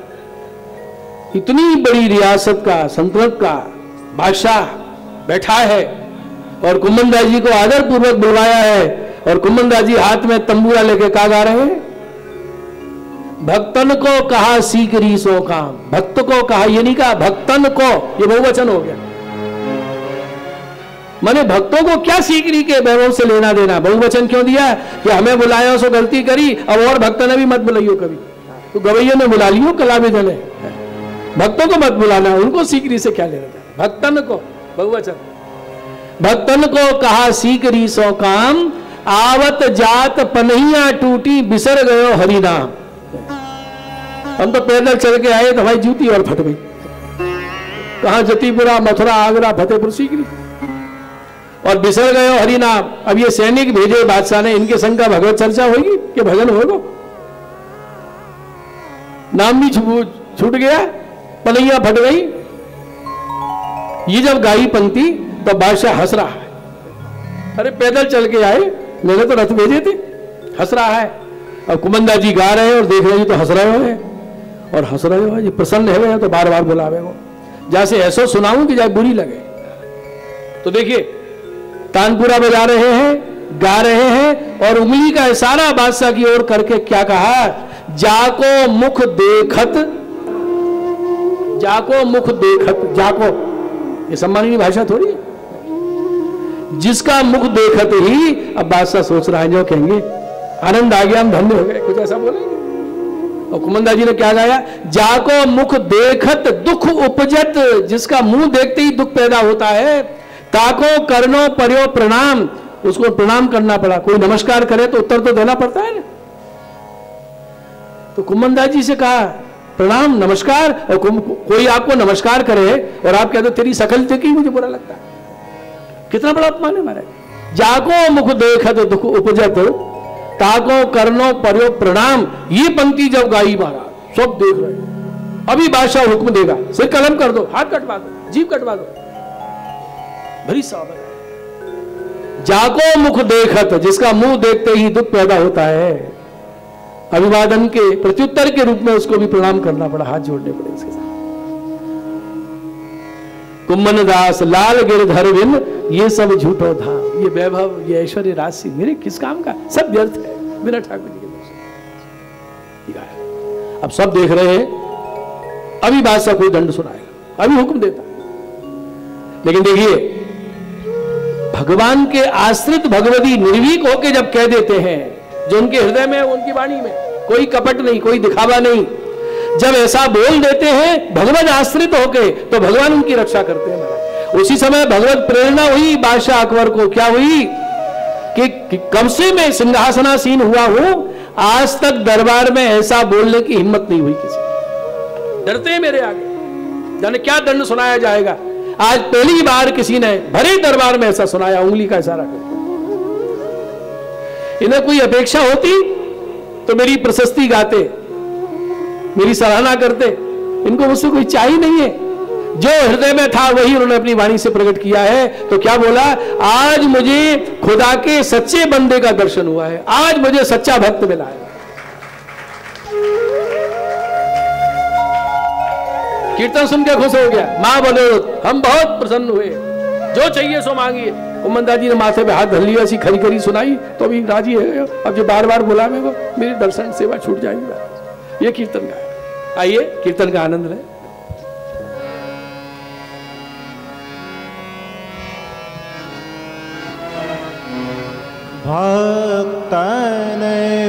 इतनी बड़ी रियासत का, सल्तनत का बादशाह बैठा है, और कुमनदास जी को आदर पूर्वक बुलवाया है, और कुमनदास जी हाथ में तंबूरा लेके क्या गा रहे हैं, भक्तन को कहा सीकरी सो काम, भक्त को कहा, ये नहीं कहा भक्तन को, ये बहुवचन हो गया। माने भक्तों को क्या सीकरी के वैभव से लेना देना, बहुवचन क्यों दिया कि हमें बुलाया सो गलती करी, अब और भक्त ने भी मत बुलाइयो कभी, तो गवैया ने बुला लियो, कलाविद ने, भक्तों को मत बुलाना, उनको सीकरी से क्या लेना देना, भक्तन को, बहुवचन, भक्तन को कहा सीकरी सो काम, आवत जात पनहिया टूटी, बिसर गयो हरि नाम। हम तो पैदल चल के आए तो हमारी जूती और फट गई, कहां जतीपुरा, मथुरा, आगरा, फतेहपुर सीकरी, और बिसर गए हरि नाम। अब ये सैनिक भेजे बादशाह ने, इनके संग का भगवत चर्चा होगी कि भजन होगा, नाम भी छूट गया, पलैया फट गई। ये जब गाई पंक्ति तो बादशाह हंस रहा है, अरे पैदल चल के आए, मैंने तो रथ भेजे थे, हंस रहा है। अब कुमनदास जी गा रहे हैं और देख रहे हैं तो हंस रहे हो, और हंस रहे हो, ये प्रसन्न है तो बार बार बुलावे हो, जैसे ऐसा सुनाऊं कि जाए बुरी लगे। तो देखिए तानपुरा बजा रहे हैं, गा रहे हैं, और उंगली का इशारा बादशाह की ओर करके क्या कहा, जाको मुख देखत, जाको मुख देखत, जाको ये सम्माननीय भाषा थोड़ी है, जिसका मुख देखत ही। अब बादशाह सोच रहा है, जो कहेंगे आनंद आ गया, हम धन्य हो गए, कुछ ऐसा बोलेंगे। और कुमनदास जी ने क्या गाया, जाको मुख देखत दुख उपजत, जिसका मुंह देखते ही दुख पैदा होता है, ताको करनो पर्यो प्रणाम, उसको प्रणाम करना पड़ा। कोई नमस्कार करे तो उत्तर तो देना पड़ता है ना, तो कुमनदास जी से कहा प्रणाम नमस्कार, और कोई आपको नमस्कार करे और आप कहते तेरी शकल देखी मुझे बुरा लगता है, कितना बड़ा अपमान है महाराज। जाको मुख देखत दुख उपजत, ताको करनो पर्यो प्रणाम, ये पंक्ति जब गाई महाराज सब देख रहे हैं। अभी बादशाह हुक्म देगा, सिर कलम कर दो, हाथ कटवा दो, जीभ कटवा दो, भरी सावधान। जाको मुख देखत, जिसका मुंह देखते ही दुख पैदा होता है, अभिवादन के प्रत्युत्तर के रूप में उसको भी प्रणाम करना पड़ा, हाथ जोड़ने पड़े उसके साथ। कुम्मन दास लाल गिरधर बिन, ये सब झूठो धाम, ये वैभव, ये ऐश्वर्य राशि मेरे किस काम का, सब व्यर्थ है बिना ठाकुर जी के दर्शन। अब सब देख रहे हैं, अभी बादशाह कोई दंड सुनाएगा। अभी हुक्म देता। लेकिन देखिए, भगवान के आश्रित भगवती निर्भीक होके जब कह देते हैं, जो उनके हृदय में, उनकी वाणी में कोई कपट नहीं, कोई दिखावा नहीं, जब ऐसा बोल देते हैं भगवत आश्रित होके, तो भगवान उनकी रक्षा करते हैं महाराज। उसी समय भगवत प्रेरणा हुई बादशाह अकबर को, क्या हुई कि कब से मैं सिंहासनासीन हुआ हूं, आज तक दरबार में ऐसा बोलने की हिम्मत नहीं हुई किसी। डरते हैं मेरे आगे, जाने क्या दंड सुनाया जाएगा। आज पहली बार किसी ने भरे दरबार में ऐसा सुनाया, उंगली का इशारा कर। इन्हें कोई अपेक्षा होती तो मेरी प्रशस्ति गाते, मेरी सराहना करते। इनको मुझसे कोई चाहिए नहीं है, जो हृदय में था वही उन्होंने अपनी वाणी से प्रकट किया है। तो क्या बोला, आज मुझे खुदा के सच्चे बंदे का दर्शन हुआ है, आज मुझे सच्चा भक्त मिला है। कीर्तन सुन के खुश हो गया, मां बोले हम बहुत प्रसन्न हुए, जो चाहिए सो मांगिए। कुमंदा जी ने माथे पे हाथ धर लिया, ऐसी खरी खरी सुनाई तो अभी राजी है। अब जो बार बार बुलावे वो मेरी दर्शन सेवा छूट जाएगी। ये कीर्तन का है। आइए कीर्तन का आनंद लें। भक्तन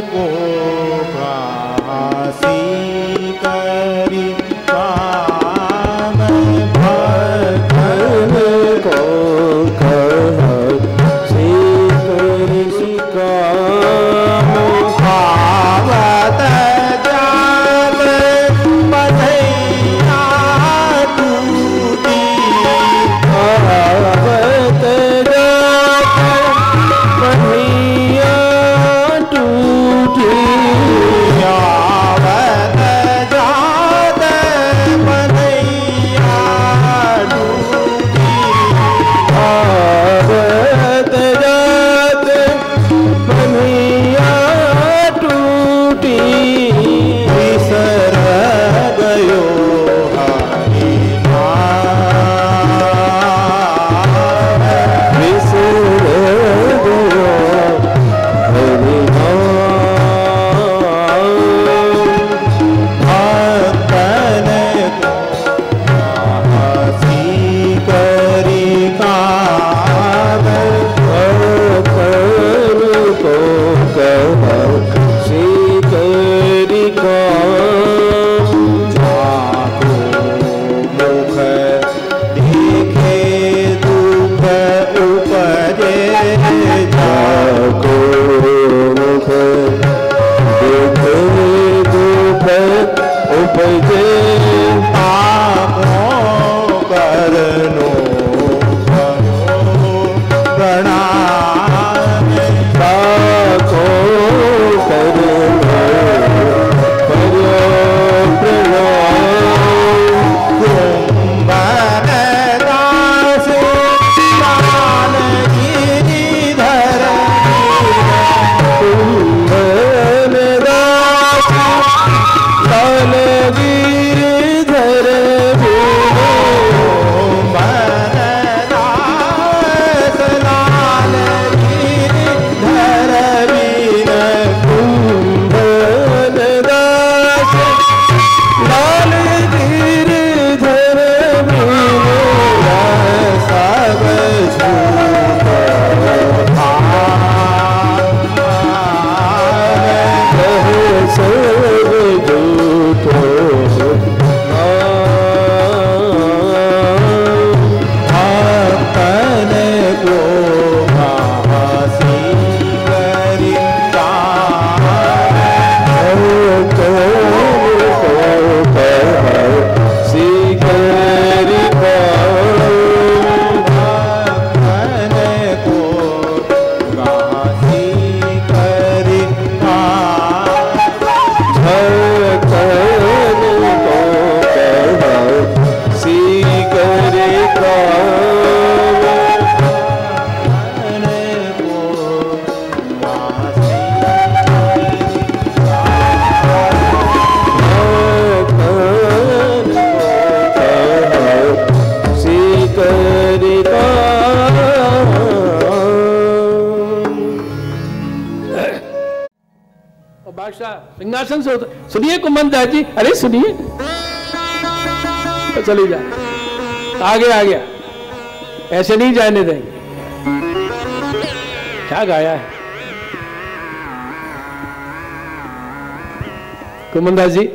को प्रासी करी काम, भक्तन को प्रासी करी काम, भावत जात बधैया टूटी, भावत जात बधैया टूटी, आवत जात बधैया टूटी, आवत जात बधैया टूटी, बिसर गयो हरि नाम, बिसर गयो हरि नाम, भक्तन को प्रासी करी काम, भक्तन को प्रासी करी काम, जाको मुख देखे दुख उपजे, जाको मुख देखे दुख उपजे, पापों करनो करो प्रणाम, पापों करनो करो प्रणाम, कुंभन दास लाल गिरिधर, कुंभन दास लाल गिरिधर, कुंभन दास लाल गिरिधर बीन, कुंभन दास लाल गिरिधर बीन, सब झूठ सब झूठ भक्तन को भासी करी काम, भक्तन को भासी करी काम, भक्तन को भासी करी काम, भक्तन को भासी करी काम, भक्तन को भासी करी काम। और बादशाह सिंहासन से सुनिए कुमंदा जी, अरे सुनिए तो चली जा। आ गया, ऐसे नहीं जाने देंगे। क्या गाया है कुमनदास जी,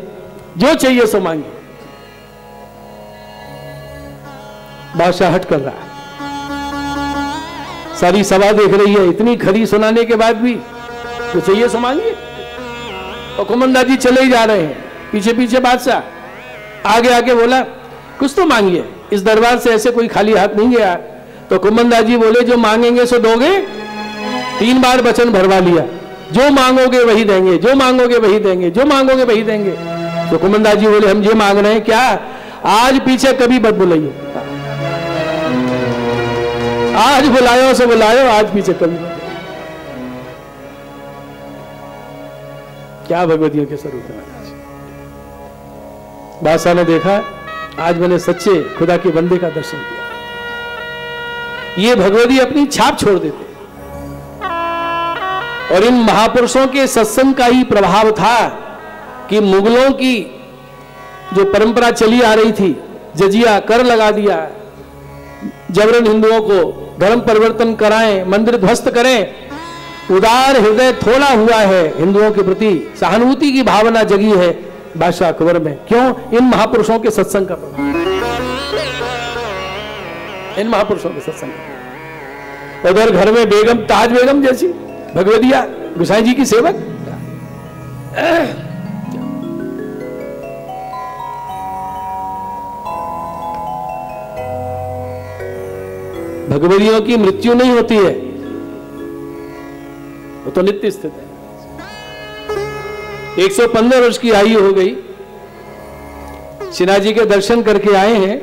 जो चाहिए सो मांगे। बादशाह हट कर रहा है, सारी सभा देख रही है, इतनी खरी सुनाने के बाद भी जो चाहिए सो मांगे। और कुमनदास जी चले ही जा रहे हैं, पीछे पीछे बादशाह आगे आगे बोला कुछ तो मांगिए, इस दरबार से ऐसे कोई खाली हाथ नहीं गया। तो कुमनदास जी बोले जो मांगेंगे सो दोगे। 3 बार वचन भरवा लिया, जो मांगोगे वही देंगे, जो मांगोगे वही देंगे, जो मांगोगे वही देंगे। तो कुमनदास जी बोले हम ये मांग रहे हैं, क्या आज पीछे कभी मत बुलाइए, आज बुलायो से बुलायो, आज पीछे कभी मत। क्या भगवतियों के स्वरूप है। बादशाह ने देखा आज मैंने सच्चे खुदा के बंदे का दर्शन किया। ये भगवती अपनी छाप छोड़ देते, और इन महापुरुषों के सत्संग का ही प्रभाव था कि मुगलों की जो परंपरा चली आ रही थी, जजिया कर लगा दिया, जबरन हिंदुओं को धर्म परिवर्तन कराएं, मंदिर ध्वस्त करें, उदार हृदय थोड़ा हुआ है, हिंदुओं के प्रति सहानुभूति की भावना जगी है बादशाह अकबर में। क्यों? इन महापुरुषों के सत्संग का प्रभाव, इन महापुरुषों के सत्संग। उधर घर में बेगम, ताज बेगम जैसी भगवतिया गोसाई जी की सेवक, भगवतियों की मृत्यु नहीं होती है, वो तो नित्य स्थित है। 115 वर्ष की आयु हो गई, सिन्हा जी के दर्शन करके आए हैं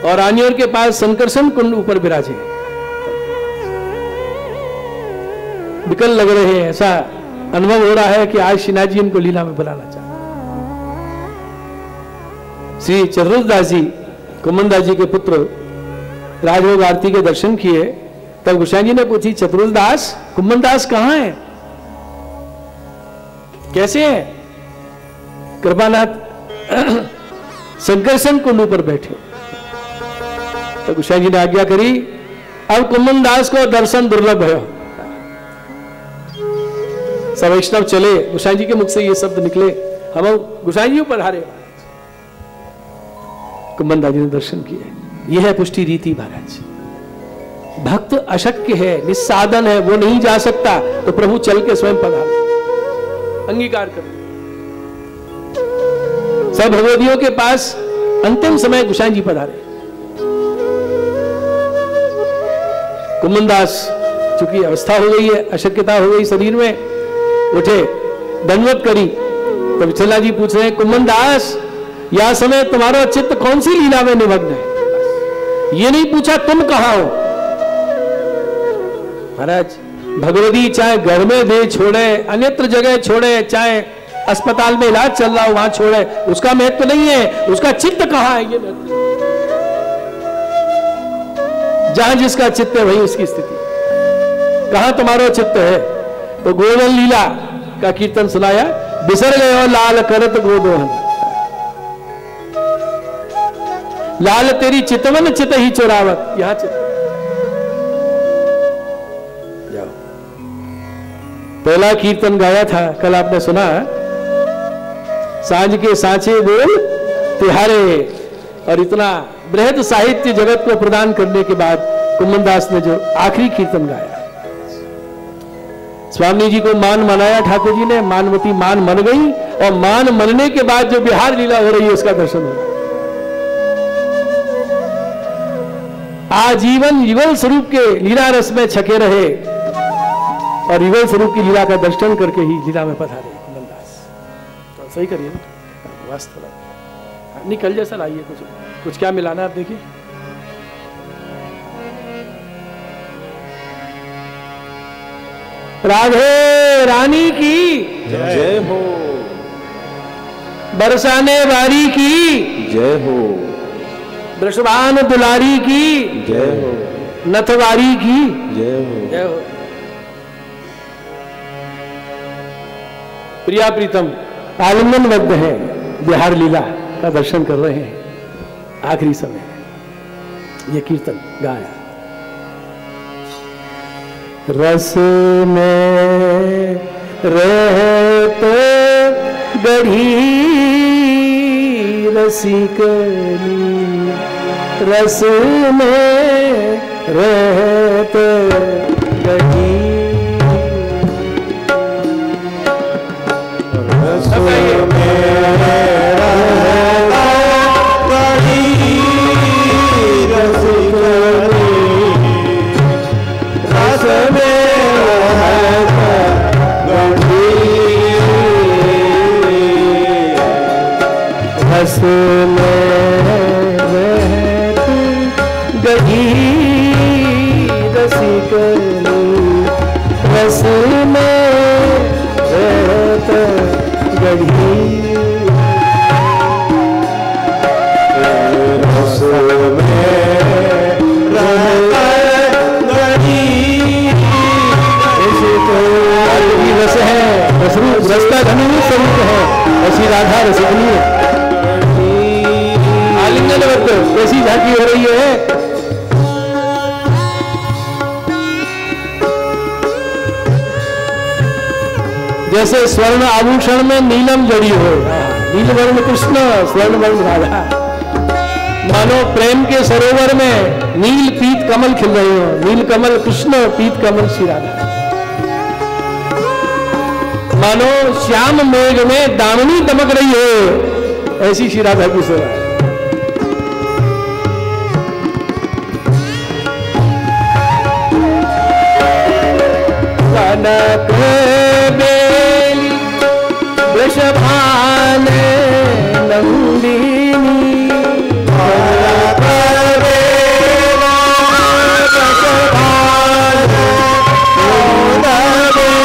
और आनियोर के पास संकर्षण कुंड ऊपर विराजे, विकल लग रहे हैं। ऐसा अनुभव हो रहा है कि आज सिन्हा जी इनको लीला में बुलाना चाहते। श्री चतुर्दास जी कुमनदास जी के पुत्र राजभोग आरती के दर्शन किए, तब गोसाई जी ने पूछी चतुर्दास कुमनदास कहां है, कैसे हैं? कृपानाथ संकर्षण कुंड पर बैठे। तो गोसाई जी ने आज्ञा करी, अब कुमनदास को दर्शन दुर्लभ है। सब वैष्णव चले, गोसाई जी के मुख से ये शब्द निकले, हम गोसाई जी पधारे। कुमनदास जी ने दर्शन किए। यह है पुष्टि रीति महाराज। भक्त अशक्य है, निस्साधन है, वो नहीं जा सकता, तो प्रभु चल के स्वयं पधारे, अंगीकार कर। सब भगवतियों के पास अंतिम समय गोसाई जी पधारे। कुमनदास चूंकि अवस्था हो गई है, अशक्यता हो गई शरीर में, उठे, दंडवत करी। तो विठला जी पूछ रहे हैं कुमनदास यह समय तुम्हारा चित्त कौन सी लीला में निमग्न है? ये नहीं पूछा तुम कहां हो। महाराज भगवती चाहे घर में दे छोड़े, अन्यत्र जगह छोड़े, चाहे अस्पताल में इलाज चल रहा हो वहां छोड़े, उसका महत्व नहीं है, उसका चित्त कहां है ये महत्व। जहां जिसका चित्त है वही उसकी स्थिति। कहां तुम्हारा चित्त है? तो गोवर्धन लीला का कीर्तन सुनाया, बिसर गए और लाल करत गोदोहन, लाल तेरी चितवन चित ही चोरावत। यहां चित्त जाओ। पहला कीर्तन गाया था कल आपने सुना, सांझ के सांचे बोल तिहारे, और इतना बृहद साहित्य जगत को प्रदान करने के बाद कुमनदास ने जो आखिरी कीर्तन गाया, स्वामी जी को मान मनाया ठाकुर जी ने, मानवती मान मन गई, और मान मनने के बाद जो बिहार लीला हो रही है उसका दर्शन हो। आजीवन युगल स्वरूप के लीला रस में छके रहे, और युगल स्वरूप की लीला का दर्शन करके ही लीला में पधारे कुमनदास। तो सही करिए ना, वास्तव निकल जैसा लाइए, कुछ क्या मिलाना आप देखिए। राधे रानी की जय हो, बरसाने वारी की जय हो, वृषभान दुलारी की जय हो, नथवारी की जय हो, जय हो। प्रिया प्रीतम आलिंगनबद्ध है, बिहार लीला का दर्शन कर रहे हैं आखिरी समय। ये कीर्तन गाया। रस में रहते गढ़ी रसिकनी, रस में रहते गढ़ी, रस में रहता गढ़ी रसिकनी, रस में रहता गढ़ी, रस में रहते गढ़ी रसिकनी, रस में रहते गढ़ी, रस में रहता गढ़ी रसिकनी। रस है, रस का धनी स्वरूप है, ऐसी राधा रसिकनी है। आलिंगन वक्त कैसी झांकी हो रही है। जैसे स्वर्ण आभूषण में नीलम जड़ी हो, नीलवर्ण कृष्ण स्वर्ण वर्ण राधा, मानो प्रेम के सरोवर में नील पीत कमल खिल रहे हो, नील कमल कृष्ण, पीत कमल श्री राधा। मानो श्याम मेघ में दामिनी दमक रही हो, ऐसी श्री राधा की सेवा है। कनक बेली वृषभान नंदिनी, कनक बेला वृषभान नंदिनी,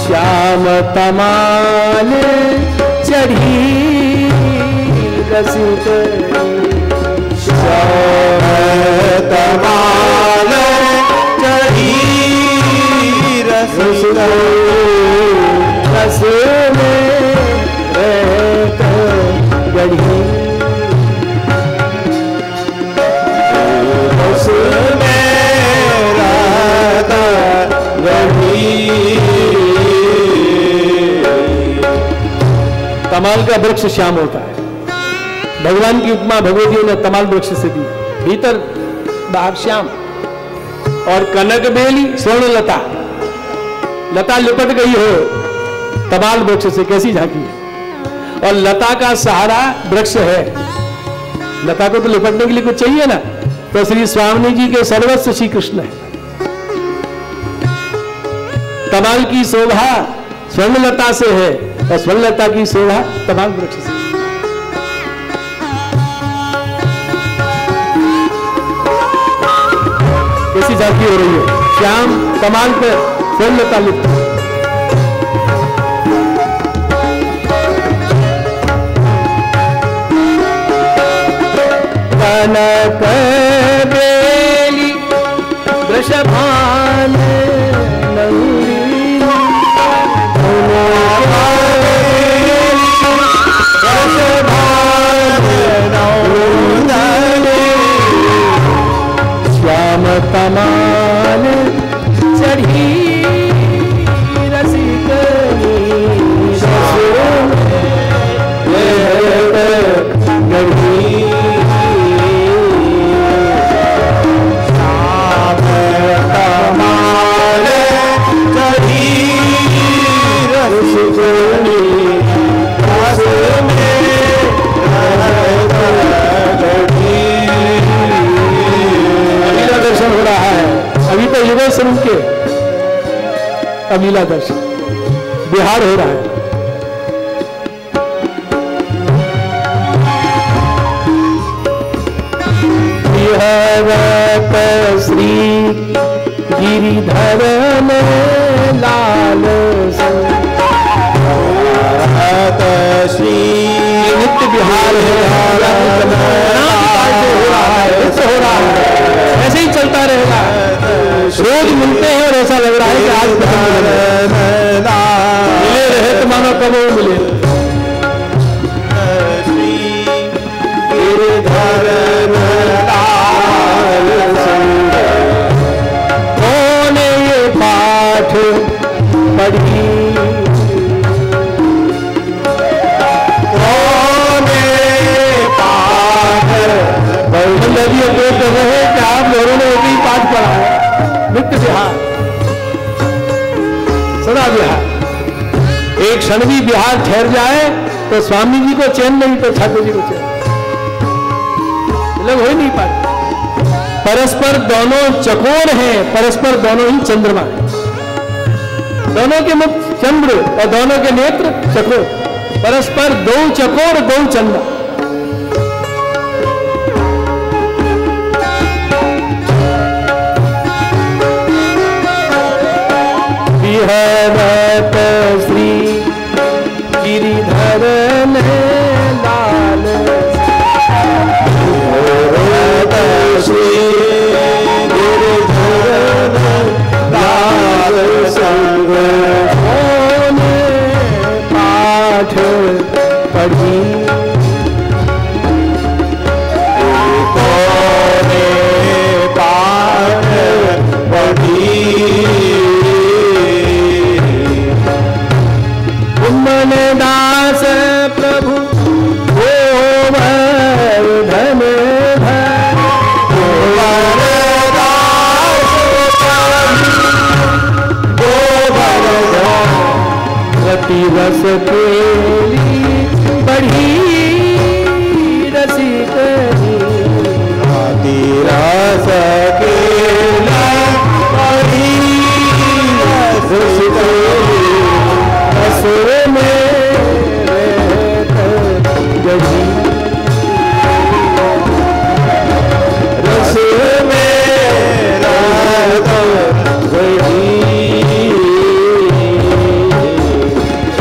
श्याम तमाल चढ़ी रसिकनी, श्याम तमाल चढ़ी रसिकनी, रस में रहता गढ़ी, रस में रहता गढ़ी। तमाल का वृक्ष श्याम होता है। भगवान की उपमा भगवतियों ने तमाल वृक्ष से दी, भीतर बाहर श्याम। और कनक बेली स्वर्ण लता, लता लिपट गई हो तमाल वृक्ष से, कैसी झांकी है। और लता का सहारा वृक्ष है, लता को तो लिपटने के लिए कुछ चाहिए ना, तो श्री स्वामी जी के सर्वस्व श्री कृष्ण है। तमाल की शोभा स्वर्णलता से है, और स्वर्णलता की शोभा तमाल वृक्ष से। कैसी झांकी हो रही है, श्याम तमाल पर स्वर्णलता लिपट। कनक बेली वृषभान नंदिनी, श्याम तमाल चढ़ी रसिकनी, स्वरूप के अमीला दर्शन बिहार हो रहा है। श्री गिरिधर में लाल श्री नित्य बिहार हो रहा है, ऐसे ही चलता रहेगा। रोज मिलते हैं और ऐसा लग रहा है कि आज मिले रहे तो मानो कब वो मिले। गिरिधर ये तय कर रहे हैं कि आप लोगों ने एक ही पाठ पढ़ा है, नित्य बिहार, सदा बिहार। एक क्षण भी बिहार ठहर जाए तो स्वामी जी को चैन नहीं, तो ठाकुर जी को चैन, लोग हो ही नहीं पाते। परस्पर दोनों चकोर हैं, परस्पर दोनों ही चंद्रमा हैं, दोनों के मुख चंद्र और दोनों के नेत्र चकोर, परस्पर दो चकोर दो चंद्र। विहरत श्री गिरिधर लाल, विहरत श्री गिरिधर लाल संग पाठ पढ़ी पाठ पढ़ी मन दास प्रभु गोवर्धन रति रस केली बढ़ी रसिक रति रस केली बढ़ी रसिक असुर में गजी रस में रहत गई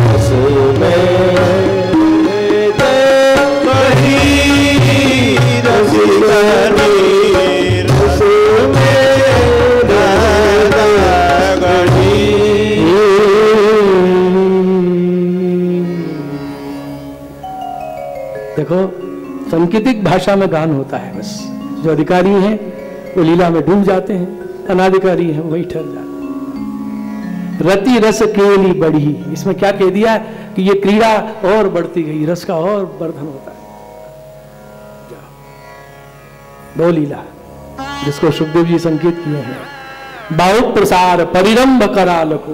रस में बही रसिक रस में रहत गई। देखो, संकेतिक भाषा में गान होता है बस। जो अधिकारी हैं वो लीला में डूब जाते हैं, अनाधिकारी हैं वही ठहर जाते हैं। रति रस केली बढ़ी, इसमें क्या कह दिया कि ये क्रीड़ा और बढ़ती गई, रस का और वर्धन होता है। दो लीला जिसको सुखदेव जी संकेत किए हैं, बाहुत प्रसार परिरंभ कराल को,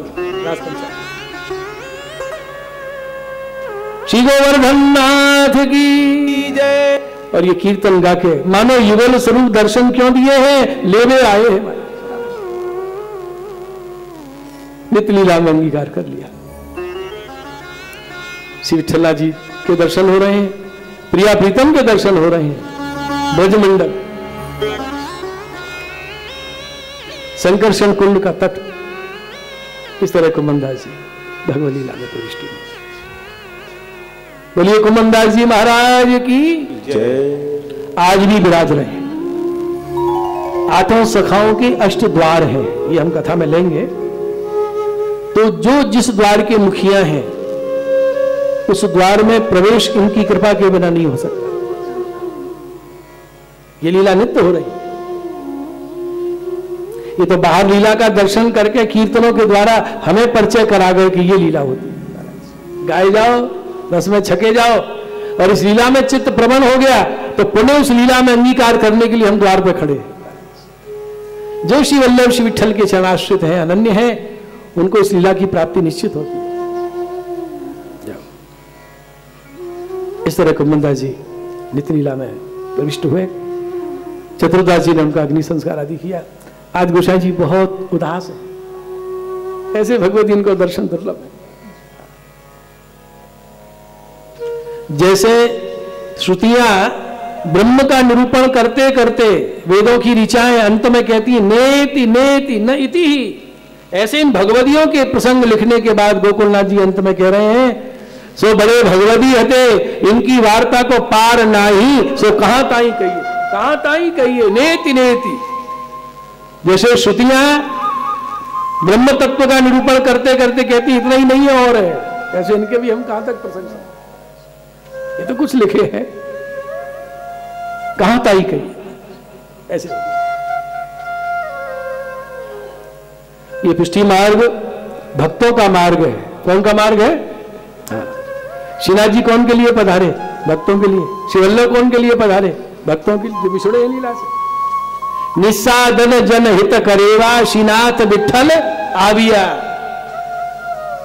श्री गोवर्धन नाथ की जय। और ये कीर्तन गा के मानो युगल स्वरूप दर्शन क्यों दिए हैं, लेवे आए हैं, नित्य लीला में अंगीकार कर लिया। श्री विठला जी के दर्शन हो रहे हैं, प्रिया प्रीतम के दर्शन हो रहे हैं, ब्रजमंडल, संकर्षण कुंड का तट, इस तरह कुमनदास जी भगवत लीला में प्रविष्ट हुए। बोलिए कुमनदास जी महाराज की जय। आज भी विराज रहे। आठों सखाओं के अष्ट द्वार हैं, ये हम कथा में लेंगे। तो जो जिस द्वार के मुखिया हैं उस द्वार में प्रवेश इनकी कृपा के बिना नहीं हो सकता। ये लीला नित्य हो रही है। ये तो बाहर लीला का दर्शन करके कीर्तनों के द्वारा हमें परिचय करा गए कि ये लीला होती है। गाए जाओ, रस में छके जाओ, और इस लीला में चित्त प्रबल हो गया तो पुनः उस लीला में अंगीकार करने के लिए हम द्वार पर खड़े हैं। जो श्री वल्लभ श्री विठल के चरणाश्रित हैं, अनन्य हैं, उनको इस लीला की प्राप्ति निश्चित होती है। इस तरह कुमनदास जी नित्य लीला में प्रविष्ट हुए। चतुर्दास जी ने उनका अग्नि संस्कार आदि किया। आज गोसाई जी बहुत उदास है, ऐसे भगवती इनको दर्शन दुर्लभ है। जैसे श्रुतियां ब्रह्म का निरूपण करते करते वेदों की ऋचाएं अंत में कहती है नेति नेति न इति ही, ऐसे इन भगवदियों के प्रसंग लिखने के बाद गोकुलनाथ जी अंत में कह रहे हैं सो बड़े भगवदी हते, इनकी वार्ता को पार नाही, सो कहां ताई कहिए, कहां ताई कहिए, नेति नेति। जैसे श्रुतियां ब्रह्म तत्व का निरूपण करते करते कहती इतना ही नहीं है और है, ऐसे इनके भी हम कहां तक प्रसंग, ये तो कुछ लिखे हैं, कहां ताई कहिए, ऐसे। ये पुष्टि मार्ग भक्तों का मार्ग है। कौन का मार्ग है? श्रीनाथ जी कौन के लिए पधारे? भक्तों के लिए। श्री वल्लभ कौन के लिए पधारे? भक्तों की जो बिछड़े हैं लीला से। निस्सादन जन हित करेवा श्रीनाथ विठ्ठल आविया।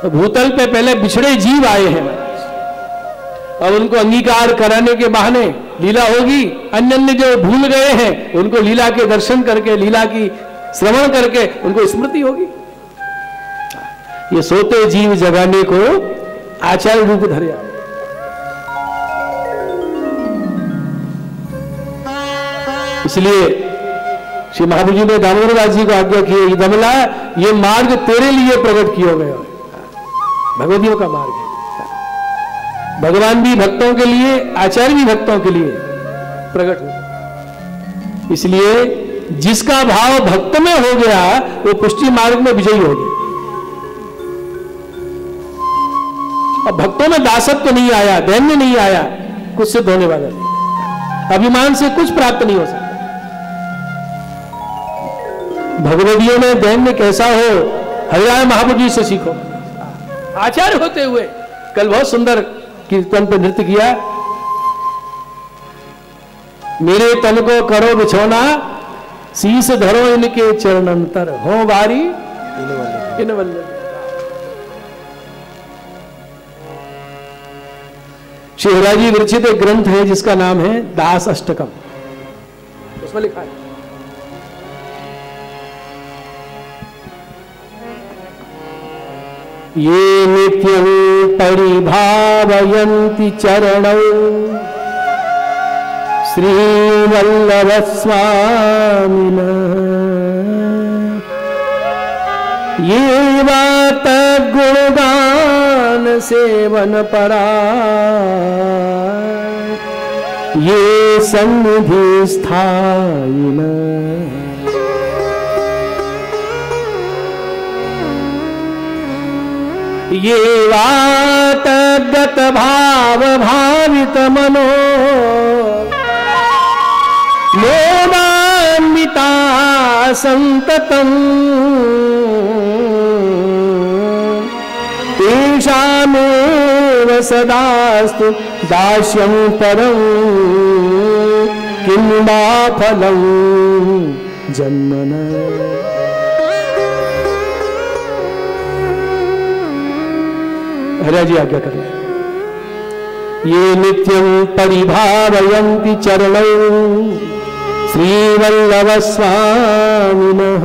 तो भूतल पे पहले बिछड़े जीव आए हैं, अब उनको अंगीकार कराने के बहाने लीला होगी। अन्य अन्य जो भूल गए हैं उनको लीला के दर्शन करके, लीला की श्रवण करके उनको स्मृति होगी। ये सोते जीव जगाने को आचार्य रूप धरे। इसलिए श्री महाप्रभु जी ने दामोदर दास जी को आज्ञा की, ये दमला ये मार्ग तेरे लिए प्रकट किया गया, भगवतियों का मार्ग है। भगवान भी भक्तों के लिए, आचार्य भी भक्तों के लिए प्रकट हो। इसलिए जिसका भाव भक्त में हो गया वो पुष्टि मार्ग में विजयी हो गया। अब भक्तों में दासत्व नहीं आया, दैन्य नहीं आया, कुछ सिद्ध होने वाला नहीं, अभिमान से कुछ प्राप्त नहीं हो सकता। भगवदियों में दैन्य कैसा हो, हरिराय महाप्रभु जी से सीखो। आचार्य होते हुए कल बहुत सुंदर कीर्तन पर नृत्य किया। मेरे तन को करो बिछोना, शीस धरो इनके चरणंतर, हो बारी इन वल्लभ। श्री हरिराय विरचित एक ग्रंथ है जिसका नाम है दास अष्टकम। उसमें लिखा है, ये नित्यं परिभावयन्ति चरणौ श्रीवल्लभ स्वामिनः, ये वात गुणगान सेवन परा, ये सन्निधि स्थायिनः। ये वात गत भाव भावित मनो, मोदान्विता संततम्, तेषामेव सदास्तु दास्यं परं, किं वा फलं जन्मनः। हरिराय जी आज्ञा करें, ये नित्यं परिभावयन्ति चरणौ श्रीवल्लभ स्वामिनः।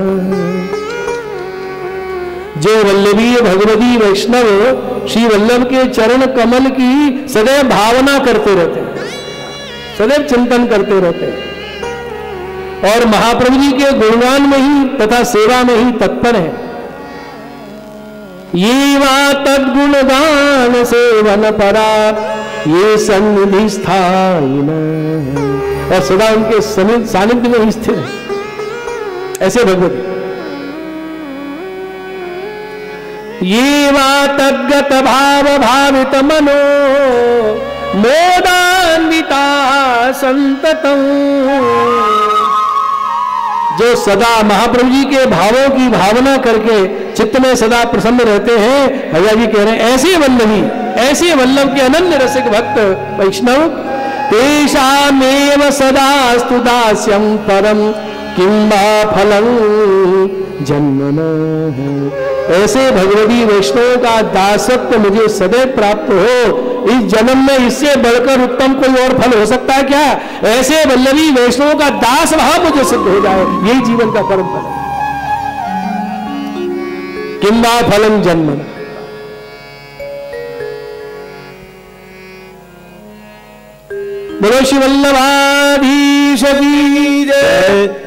जो वल्लभी भगवती वैष्णव श्री वल्लभ के चरण कमल की सदैव भावना करते रहते हैं, सदैव चिंतन करते रहते हैं और महाप्रभु जी के गुणगान में ही तथा सेवा में ही तत्पर है। ये वा तद्गुणगान सेवन परा, ये सन्निधि स्थायिनः, और सदा उनके सानिध्य में ही स्थिर है। ऐसे भगवती ये वा तद्गत भाव भावित मनो, मोदान्विता संततम्। जो सदा महाप्रभु जी के भावों की भावना करके चित्त में सदा प्रसन्न रहते हैं, हरिराय जी कह रहे हैं ऐसे वल्लभी, ऐसे वल्लभ के अनन्य रसिक भक्त वैष्णव, तेषामेव सदास्तु दास्यं परम, किं वा फलं जन्मनः। ऐसे भगवती वैष्णव का दासत्व मुझे सदैव प्राप्त हो, इस जन्म में इससे बढ़कर उत्तम कोई और फल हो सकता है क्या? ऐसे वल्लभी वैष्णव का दास भाव मुझे सिद्ध हो जाए, यही जीवन का परम फल है। किं वा फलं जन्मनः। बोलो श्री वल्लभाधीश की जय।